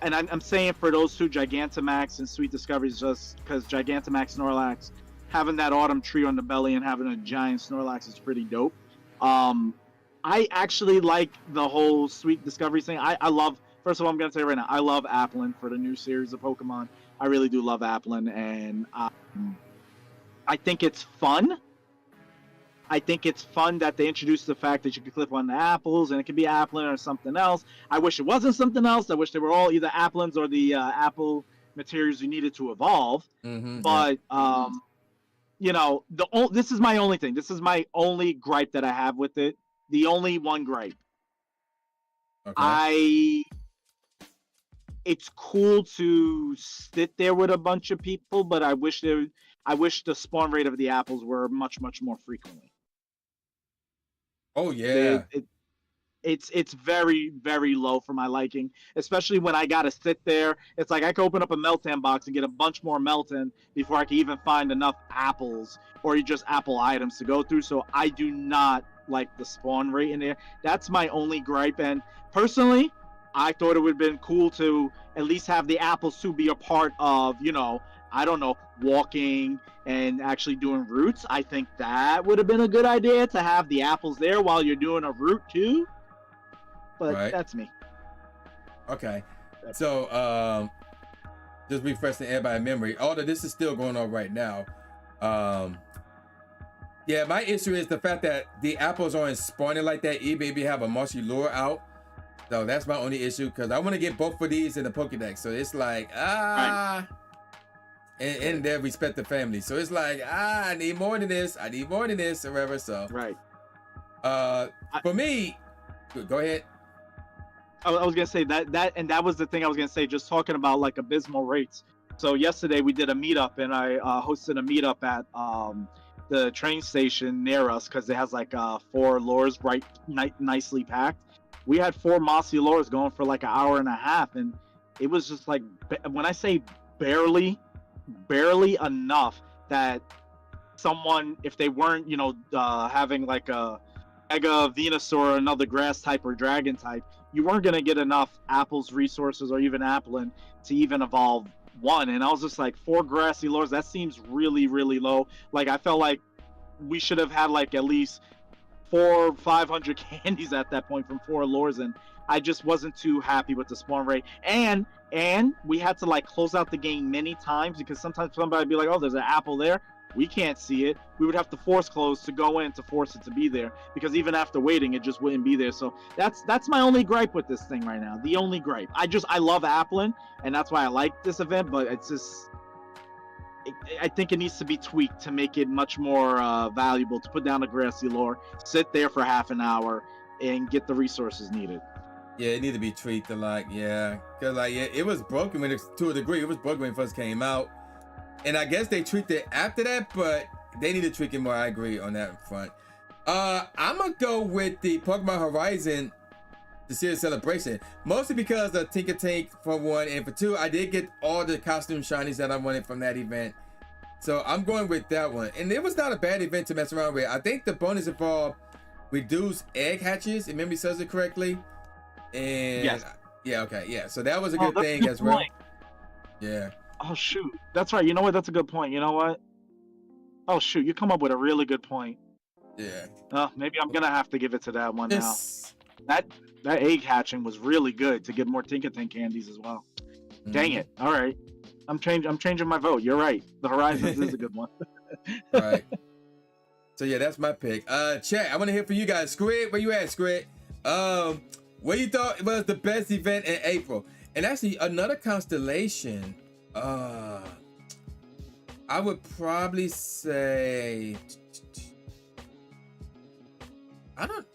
and I'm saying for those two, Gigantamax and Sweet Discoveries, just because Gigantamax Snorlax, having that autumn tree on the belly and having a giant Snorlax is pretty dope. I actually like the whole Sweet Discovery thing. I love, first of all, I'm going to tell you right now, I love Applin for the new series of Pokemon. I really do love Applin, and I think it's fun. I think it's fun that they introduced the fact that you can clip on the apples, and it could be Applin or something else. I wish it wasn't something else. I wish they were all either Applins or the apple materials you needed to evolve. But, you know, this is my only thing. This is my only gripe that I have with it. The only one gripe. Okay. It's cool to sit there with a bunch of people, but I wish the spawn rate of the apples were much more frequently. Oh yeah. It's very low for my liking, especially when I gotta sit there. It's like I could open up a Meltan box and get a bunch more Meltan before I can even find enough apples or just apple items to go through. So I do not like the spawn rate in there. That's my only gripe. And personally, I thought it would have been cool to at least have the apples to be a part of, you know, I don't know, walking and actually doing routes. I think that would have been a good idea to have the apples there while you're doing a route too. But that's me. Okay. So just refreshing everybody's memory. Although this is still going on right now. Yeah, my issue is the fact that the apples aren't spawning like that, even if you have a Marshy Lure out. So that's my only issue, because I want to get both of these in the Pokédex. So it's like, and their respective families. So it's like, I need more than this. I need more than this, or whatever. So for me, go ahead. I was gonna say that was the thing I was gonna say. Just talking about like abysmal rates. So yesterday we did a meetup, and I hosted a meetup at the train station near us, because it has like 4 lures nicely packed. We had 4 mossy lures going for like an hour and a half, and it was just like, when I say barely enough that someone, if they weren't, you know, having like a Mega Venusaur or another grass type or dragon type, you weren't going to get enough apples resources or even Applin to even evolve 1, and I was just like, 4 grassy lures, that seems really, really low. Like, I felt like we should have had like at least 400-500 candies at that point from 4 lures, and I just wasn't too happy with the spawn rate. And we had to like close out the game many times because sometimes somebody would be like, oh, there's an apple there, we can't see it. We would have to force close to go in to force it to be there, because even after waiting, it just wouldn't be there. So that's my only gripe with this thing right now. The only gripe. I love Applin, and that's why I like this event, but it's just, I think it needs to be tweaked to make it much more valuable, to put down a grassy lure, sit there for half an hour, and get the resources needed. Yeah, it needed to be tweaked a lot. Yeah, because like it was broken when to a degree. It was broken when it first came out, and I guess they tweaked it after that, but they need to tweak it more. I agree on that front. I'm gonna go with the Pokemon Horizon, the series celebration, mostly because of Tinker Tank for 1, and for 2, I did get all the costume shinies that I wanted from that event. So I'm going with that one, and it was not a bad event to mess around with. I think the bonus involved reduced egg hatches, if memory serves it correctly. And yes. Yeah, okay, yeah. So that was a good thing as well. Yeah. Oh shoot, that's right. You know what? That's a good point. You know what? Oh shoot, you come up with a really good point. Yeah. Maybe I'm gonna have to give it to that one now. That egg hatching was really good to get more Tinker Tank candies as well. Dang it! All right, I'm changing my vote. You're right. The Horizons is a good one. All right. So yeah, that's my pick. Chat, I want to hear from you guys. Squid, where you at, Squid? What you thought was the best event in April? And actually, another constellation. I would probably say.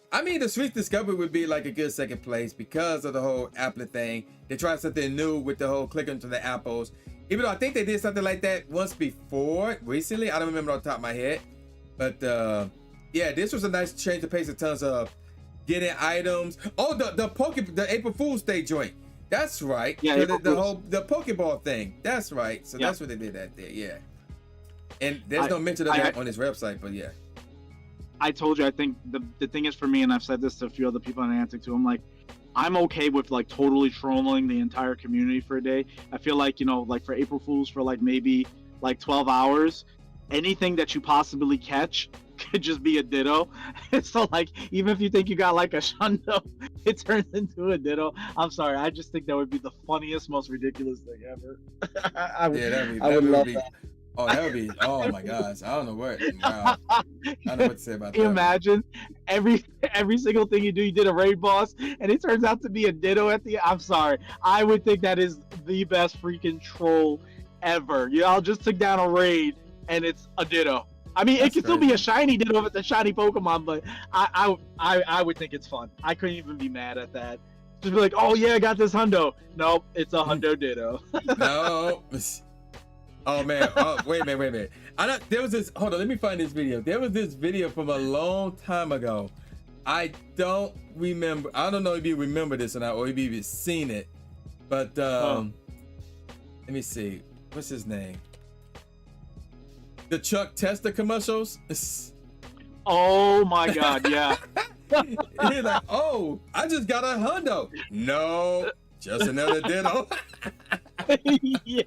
I mean, the Switch Discovery would be like a good second place because of the whole Apple thing. They tried something new with the whole clicking to the apples. Even though I think they did something like that once before, recently. I don't remember off the top of my head. But yeah, this was a nice change of pace in terms of getting items. Oh, the April Fool's Day joint. That's right. Yeah, the Pokeball thing. That's right. So that's what they did that there. Yeah. And there's no mention of that on his website, but yeah. I told you, I think the thing is for me, and I've said this to a few other people on Niantic too, I'm okay with like totally trolling the entire community for a day. I feel like, like for April Fools, for like maybe like 12 hours, anything that you possibly catch could just be a ditto. So like, even if you think you got like a Shundo, it turns into a ditto. I'm sorry, I just think that would be the funniest, most ridiculous thing ever. I would love that. Oh, that would be, oh my gosh. I don't know what. Wow. I don't know what to say about that. Imagine every single thing you do, you did a raid boss, and it turns out to be a ditto at the end. I'm sorry. I would think that is the best freaking troll ever. I'll just took down a raid, and it's a ditto. I mean, it can still be a shiny ditto if it's a shiny Pokemon, but I would think it's fun. I couldn't even be mad at that. Just be like, oh yeah, I got this Hundo. Nope, it's a Hundo ditto. No. Oh man, wait a minute. There was this, hold on, let me find this video. There was this video from a long time ago. I don't remember, I don't know if you remember this or not, or if you've seen it, but let me see, what's his name? The Chuck Tester commercials. Oh my God, yeah. He's like, oh, I just got a Hundo. No, just another ditto. Yeah.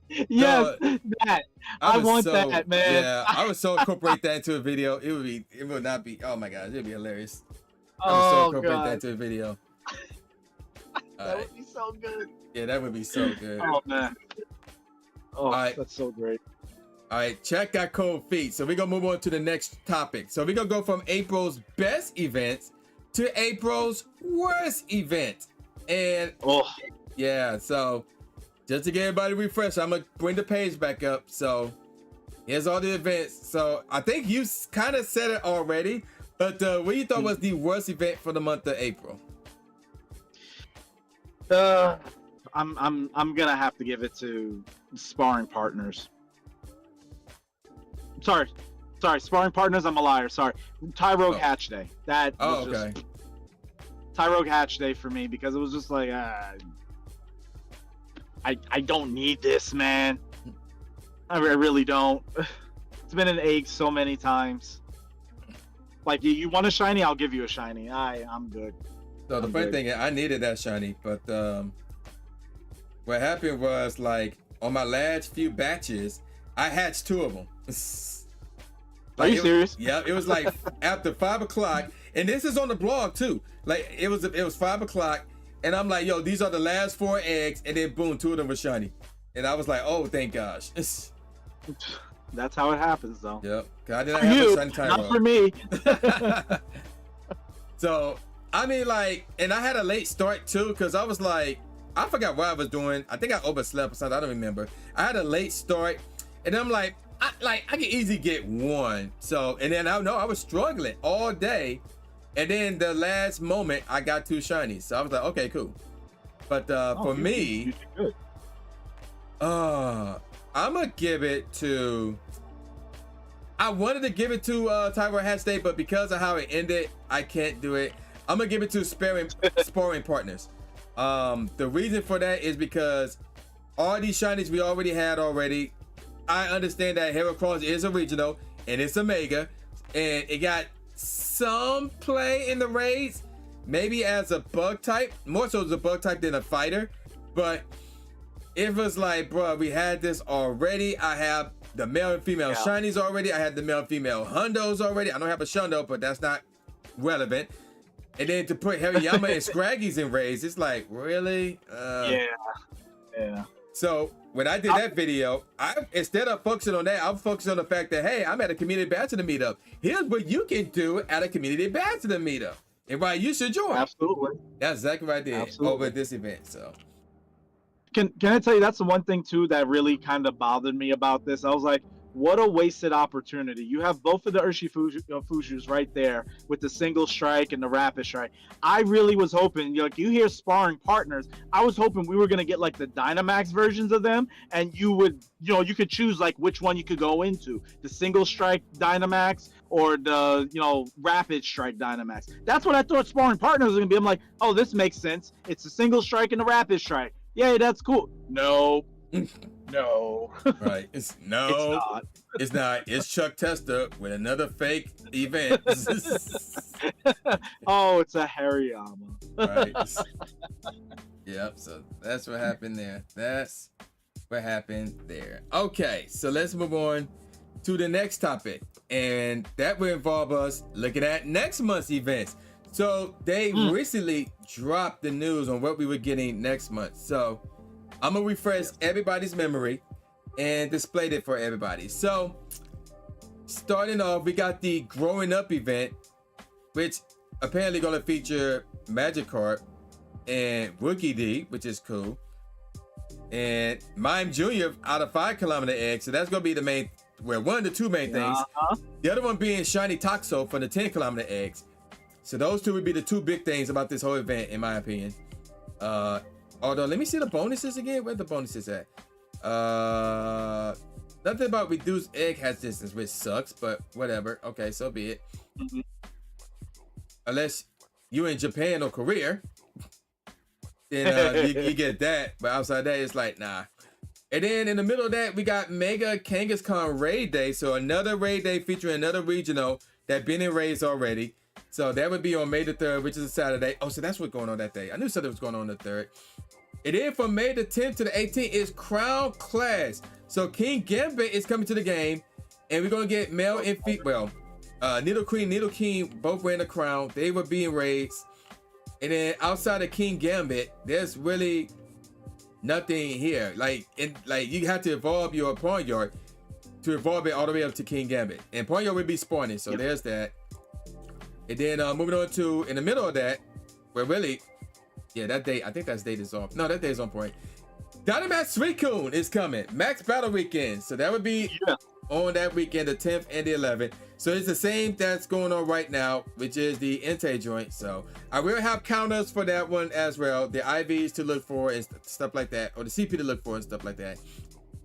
Yes, that I want that, man. Yeah, I would so incorporate that into a video. It would not be. Oh my God, it'd be hilarious. I would so incorporate that into a video. That would be so good. Yeah, that would be so good. Oh man. Oh, that's so great. All right, chat got cold feet, so we're gonna move on to the next topic. So we're gonna go from April's best events to April's worst event, and yeah, so. Just to get everybody refreshed, I'm gonna bring the page back up. So here's all the events. So I think you kind of said it already, but what you thought was the worst event for the month of April? I'm gonna have to give it to Sparring Partners. Sorry, Sparring Partners. I'm a liar. Sorry, Tyrogue Hatch Day. That was just Tyrogue Hatch Day for me, because it was just like I don't need this, man. I really don't. It's been an egg so many times. Like, you want a shiny, I'll give you a shiny. I'm good. So the funny thing is, I needed that shiny, but what happened was, like, on my last few batches, I hatched 2 of them. Are you serious? Yeah, it was like after 5 o'clock, and this is on the blog too. Like it was 5 o'clock, and I'm like, yo, these are the last 4 eggs, and then boom, 2 of them were shiny, and I was like, oh, thank gosh. That's how it happens, though. Yep, I did not For have you, a shiny Tyro. not for me. So I mean, like, and I had a late start too, because I was like, I forgot what I was doing. I think I overslept or something. I don't remember. I had a late start, and I'm like, I can easily get 1. So, and then I know I was struggling all day, and then the last moment I got 2 shinies. So I was like, okay, cool. But for me, I'm gonna give it to. I wanted to give it to Tyro Hat State, but because of how it ended, I can't do it. I'm gonna give it to Sparring Partners. The reason for that is because all these shinies we already had already. I understand that Heracross is a regional and it's a mega, and it got some play in the raids, maybe as a bug type, more so as a bug type than a fighter. But it was like, bro, we had this already. I have the male and female shinies already. I had the male and female hundos already. I don't have a shundo, but that's not relevant. And then to put Hariyama and Scraggies in raids, it's like, really? Yeah. So when I did that video, instead of focusing on that, I'm focusing on the fact that, hey, I'm at a community ambassador meetup. Here's what you can do at a community ambassador meetup, and why you should join. Absolutely. That's exactly what I did over this event. So can I tell you, that's the one thing too that really kind of bothered me about this. I was like, what a wasted opportunity. You have both of the Urshifujus right there with the single strike and the rapid strike. I really was hoping, like, you hear Sparring Partners, I was hoping we were going to get like the Dynamax versions of them, and you would, you could choose like which one you could go into, the single strike Dynamax or the, rapid strike Dynamax. That's what I thought Sparring Partners was going to be. I'm like, oh, this makes sense. It's a single strike and a rapid strike. Yay, that's cool. No. No. Right. It's not. It's Chuck Tester with another fake event. Oh, it's a Hariyama. Right. Yep. So that's what happened there. Okay. So let's move on to the next topic, and that will involve us looking at next month's events. So they recently dropped the news on what we were getting next month. So I'm gonna refresh everybody's memory and display it for everybody. So starting off, we got the Growing Up event, which apparently gonna feature Magikarp and Rookie D, which is cool, and Mime Jr. out of 5 kilometer egg. So that's gonna be the main, one of the 2 main things. The other one being Shiny Toxo for the 10 kilometer eggs. So those 2 would be the 2 big things about this whole event, in my opinion. Although, let me see the bonuses again. Where the bonuses at? Nothing about reduced egg hatch distance, which sucks, but whatever. Okay, so be it. Unless you're in Japan or Korea, then you get that. But outside that, it's like, nah. And then in the middle of that, we got Mega Kangaskhan Raid Day. So another raid day featuring another regional that been in raids already. So that would be on May the 3rd, which is a Saturday. Oh, so that's what's going on that day. I knew something was going on the 3rd. And then from May the 10th to the 18th is Crown Clash. So King Gambit is coming to the game, and we're gonna get male and female. Needle Queen, Needle King, both wearing a crown. They were being raids. And then outside of King Gambit, there's really nothing here. Like you have to evolve your Pawniard to evolve it all the way up to King Gambit. And Pawniard will be spawning, so there's that. And then moving on to in the middle of that, where really, yeah, that date, I think that date is off. No, that date is on point. Dynamax Suicune is coming. Max Battle Weekend. So that would be on that weekend, the 10th and the 11th. So it's the same that's going on right now, which is the Entei joint. So I will have counters for that one as well. The IVs to look for and stuff like that, or the CP to look for and stuff like that.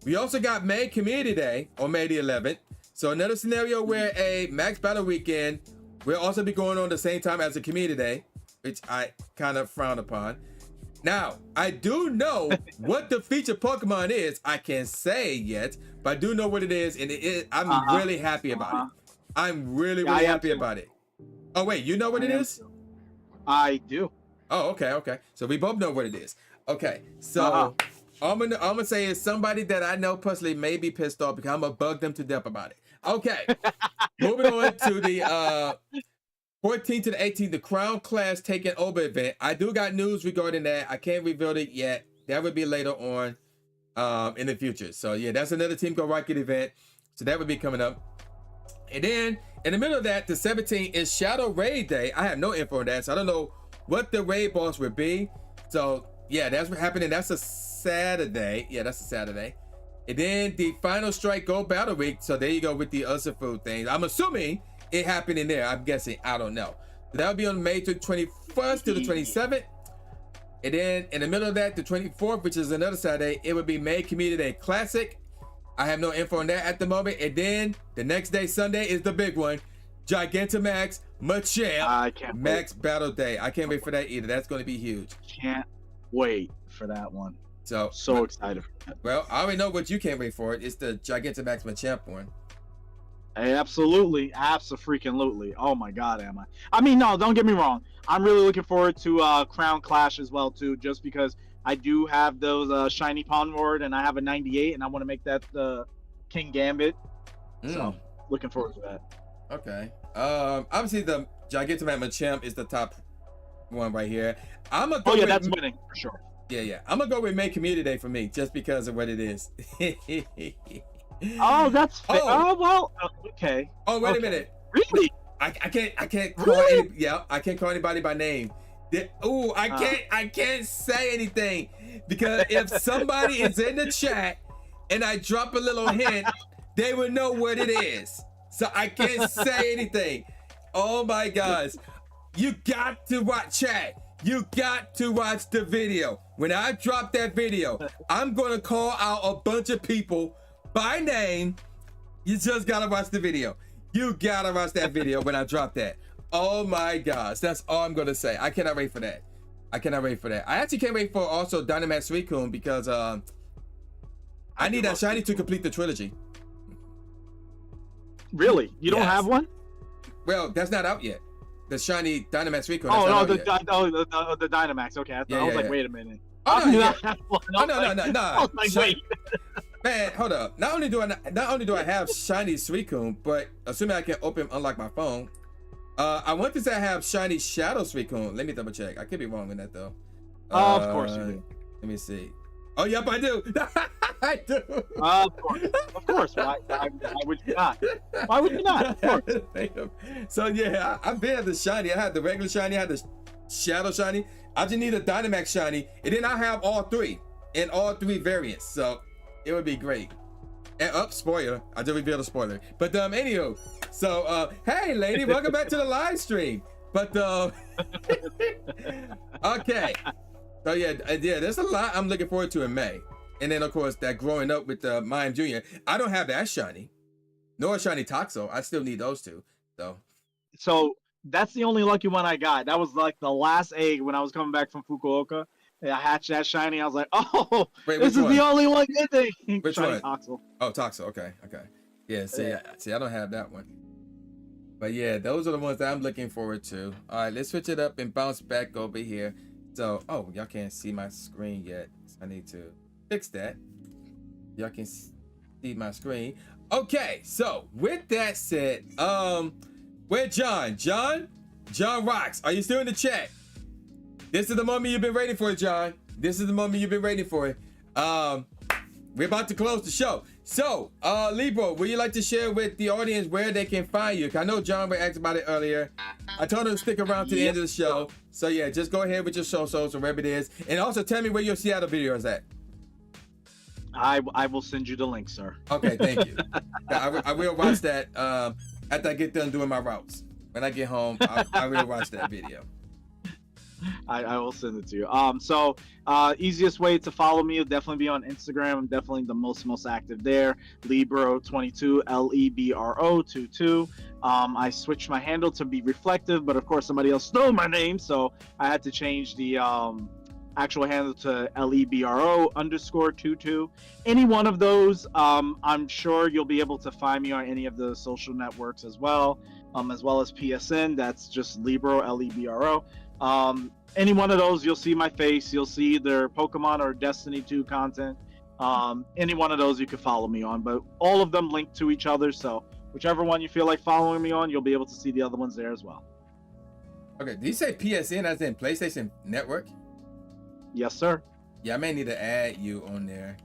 We also got May Community Day on May the 11th. So another scenario where a Max Battle Weekend will also be going on the same time as a Community Day, which I kind of frown upon. Now, I do know what the featured Pokemon is. I can't say yet, but I do know what it is, and I'm really happy about it. I'm really happy about it. Oh, wait, you know what it is? I do. Oh, okay. So we both know what it is. Okay, so I'm gonna say is somebody that I know personally may be pissed off because I'm gonna bug them to death about it. Okay, moving on to the 14th to the 18th, the Crown Clash Taking Over event. I do got news regarding that. I can't reveal it yet. That would be later on in the future. So yeah, that's another Team Go Rocket event. So that would be coming up. And then in the middle of that, the 17th is Shadow Raid Day. I have no info on that, so I don't know what the raid boss would be. So yeah, that's what happening. That's a Saturday. Yeah, that's a Saturday. And then the Final Strike Go Battle Week. So there you go with the Urshifu thing. I'm assuming it happened in there. I'm guessing. I don't know. So that'll be on May 21st to the 27th. And then in the middle of that, the 24th, which is another Saturday, it would be May Community Day Classic. I have no info on that at the moment. And then the next day, Sunday, is the big one. Gigantamax Machamp Max Battle Day. I can't wait for that either. That's going to be huge. Can't wait for that one. So excited for that. Well, I already know what you can't wait for. It's the Gigantamax Machamp one. Hey, absolutely. Abso-freaking-lutely. Oh my God, am I? I mean, no, don't get me wrong. I'm really looking forward to Crown Clash as well, too, just because I do have those shiny Pondward, and I have a 98, and I want to make that the King Gambit. So, looking forward to that. Okay. Obviously, the Gigantamax Machamp is the top one right here. I'm gonna go that's winning, for sure. Yeah. I'm gonna go with May Community Day for me, just because of what it is. Oh, that's fair. Oh, well, okay. Oh, wait a minute. Really? I can't call I can't call anybody by name. I can't say anything because if somebody is in the chat and I drop a little hint, they will know what it is. So I can't say anything. Oh my gosh. You got to watch chat. You got to watch the video. When I drop that video, I'm gonna call out a bunch of people by name. You just gotta watch the video. You gotta watch that video when I drop that. Oh my gosh, that's all I'm gonna say. I cannot wait for that. I actually can't wait for also Dynamax Suicune because I need that shiny to complete the trilogy. Really? You don't have one? Well, that's not out yet. The shiny Dynamax Suicune. The Dynamax. Okay, I was like, wait a minute. Oh no, no. I was like, wait. Man, hold up. Not only do I have shiny Suicune, but assuming I can unlock my phone, I want to say I have shiny Shadow Suicune. Let me double check. I could be wrong in that though. Of course you do. Let me see. Oh, yep, I do. I do. Of course. Why would you not? Why would you not? Of course. So yeah, I've been at the shiny. I had the regular shiny. I had the Shadow shiny. I just need a Dynamax shiny, and then I have all three in all three variants. So it would be great. And spoiler, I just revealed a spoiler. But anywho, so hey lady, welcome back to the live stream. But okay. So yeah, there's a lot I'm looking forward to in May. And then of course that growing up with Mime Jr. I don't have that shiny. Nor shiny Toxo. I still need those two. So that's the only lucky one I got. That was like the last egg when I was coming back from Fukuoka. I hatched that shiny. I was like, oh, wait, this is the only one good thing. Which shiny one? Toxel. Oh, Toxel. Okay. Yeah, see, I don't have that one. But yeah, those are the ones that I'm looking forward to. All right, let's switch it up and bounce back over here. So, y'all can't see my screen yet. So I need to fix that. Y'all can see my screen. Okay, so with that said, where John? John Rocks, are you still in the chat? This is the moment you've been waiting for, John. This is the moment you've been waiting for. We're about to close the show. So, Lebro, would you like to share with the audience where they can find you? I know John asked about it earlier. I told him to stick around to the end of the show. So yeah, just go ahead with your socials or wherever it is. And also tell me where your Seattle video is at. I will send you the link, sir. Okay, thank you. I will watch that after I get done doing my routes. When I get home, I will watch that video. I will send it to you. So easiest way to follow me will definitely be on Instagram. I'm definitely the most active there. Lebro22, LEBRO22. I switched my handle to be reflective, but of course somebody else stole my name, so I had to change the actual handle to LEBRO_22. Any one of those, I'm sure you'll be able to find me on any of the social networks as well as PSN. That's just Lebro, LEBRO. Any one of those, you'll see my face. You'll see either Pokemon or Destiny 2 content. Any one of those you can follow me on, but all of them link to each other. So whichever one you feel like following me on, you'll be able to see the other ones there as well. Okay, did you say PSN as in PlayStation Network? Yes, sir. Yeah, I may need to add you on there.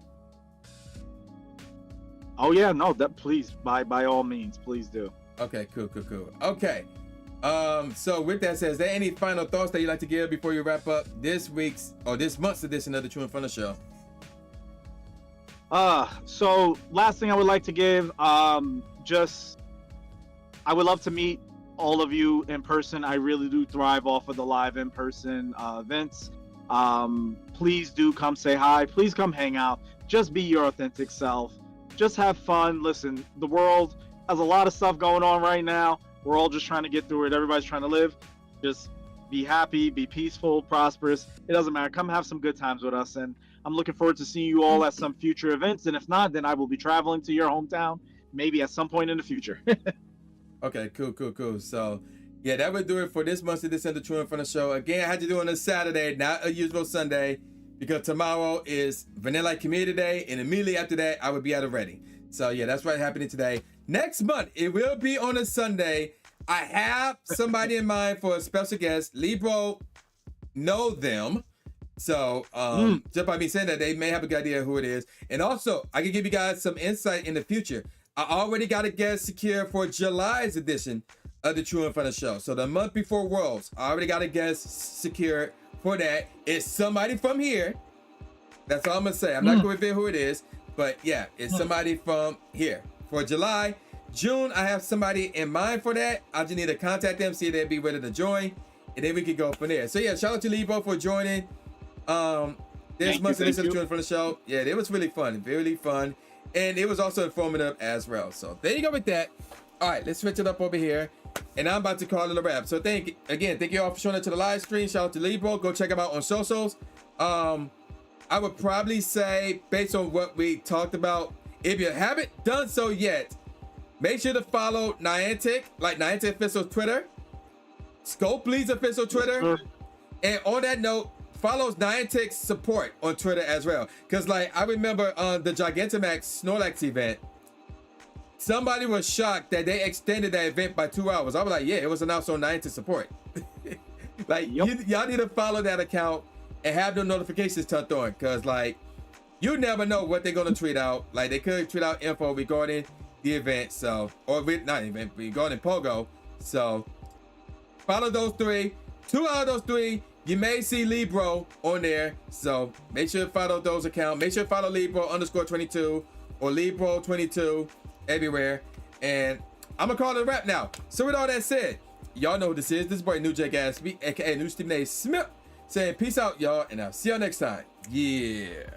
Oh yeah, no, that please, by all means, please do. Okay, cool. Okay. So with that said, is there any final thoughts that you'd like to give before you wrap up this week's or this month's edition of the Tru Inferno Show? So last thing I would like to give, I would love to meet all of you in person. I really do thrive off of the live in-person events. Please do come say hi. Please come hang out. Just be your authentic self. Just have fun. Listen, the world has a lot of stuff going on right now. We're all just trying to get through it. Everybody's trying to live. Just be happy, be peaceful, prosperous. It doesn't matter. Come have some good times with us. And I'm looking forward to seeing you all at some future events. And if not, then I will be traveling to your hometown, maybe at some point in the future. Okay, cool. So, yeah, that would do it for this month's edition of the Tru Inferno Show. Again, I had to do it on a Saturday, not a usual Sunday, because tomorrow is Vanilla Community Day, and immediately after that, I would be at a ready. So, yeah, that's what's happening today. Next month, it will be on a Sunday. I have somebody in mind for a special guest. Lebro know them. So, just by me saying that, they may have a good idea who it is. And also, I can give you guys some insight in the future. I already got a guest secured for July's edition of the Tru Inferno Show. So the month before Worlds, I already got a guest secured for that. It's somebody from here. That's all I'm gonna say. I'm not gonna reveal who it is, but yeah, it's somebody from here. For July, June, I have somebody in mind for that. I just need to contact them, see if they'd be ready to join, and then we can go from there. So yeah, shout out to Lebro for joining this month's edition of the Tru Inferno Show. Yeah, it was really fun, and it was also informative as well. So there you go with that. All right, let's switch it up over here, and I'm about to call it a wrap. So thank you all for showing up to the live stream. Shout out to Lebro. Go check him out on socials. I would probably say, based on what we talked about, if you haven't done so yet, make sure to follow Niantic, like Niantic official Twitter, Scopely's official Twitter, and on that note, follows Niantic's support on Twitter as well. Because like I remember on the Gigantamax Snorlax event, somebody was shocked that they extended that event by 2 hours. I was like, yeah, it was announced on Niantic support. Like y'all need to follow that account and have the notifications turned on, because like you never know what they're gonna tweet out. Like they could tweet out info regarding the event, so regarding Pogo. So follow those three. 2 out of those three, you may see Lebro on there. So make sure to follow those accounts. Make sure to follow Lebro_22 or Lebro22 everywhere. And I'm gonna call it a wrap now. So with all that said, y'all know who this is. This is boy New J Gatsby, aka New Stephen A. Smith, saying peace out, y'all, and I'll see y'all next time. Yeah.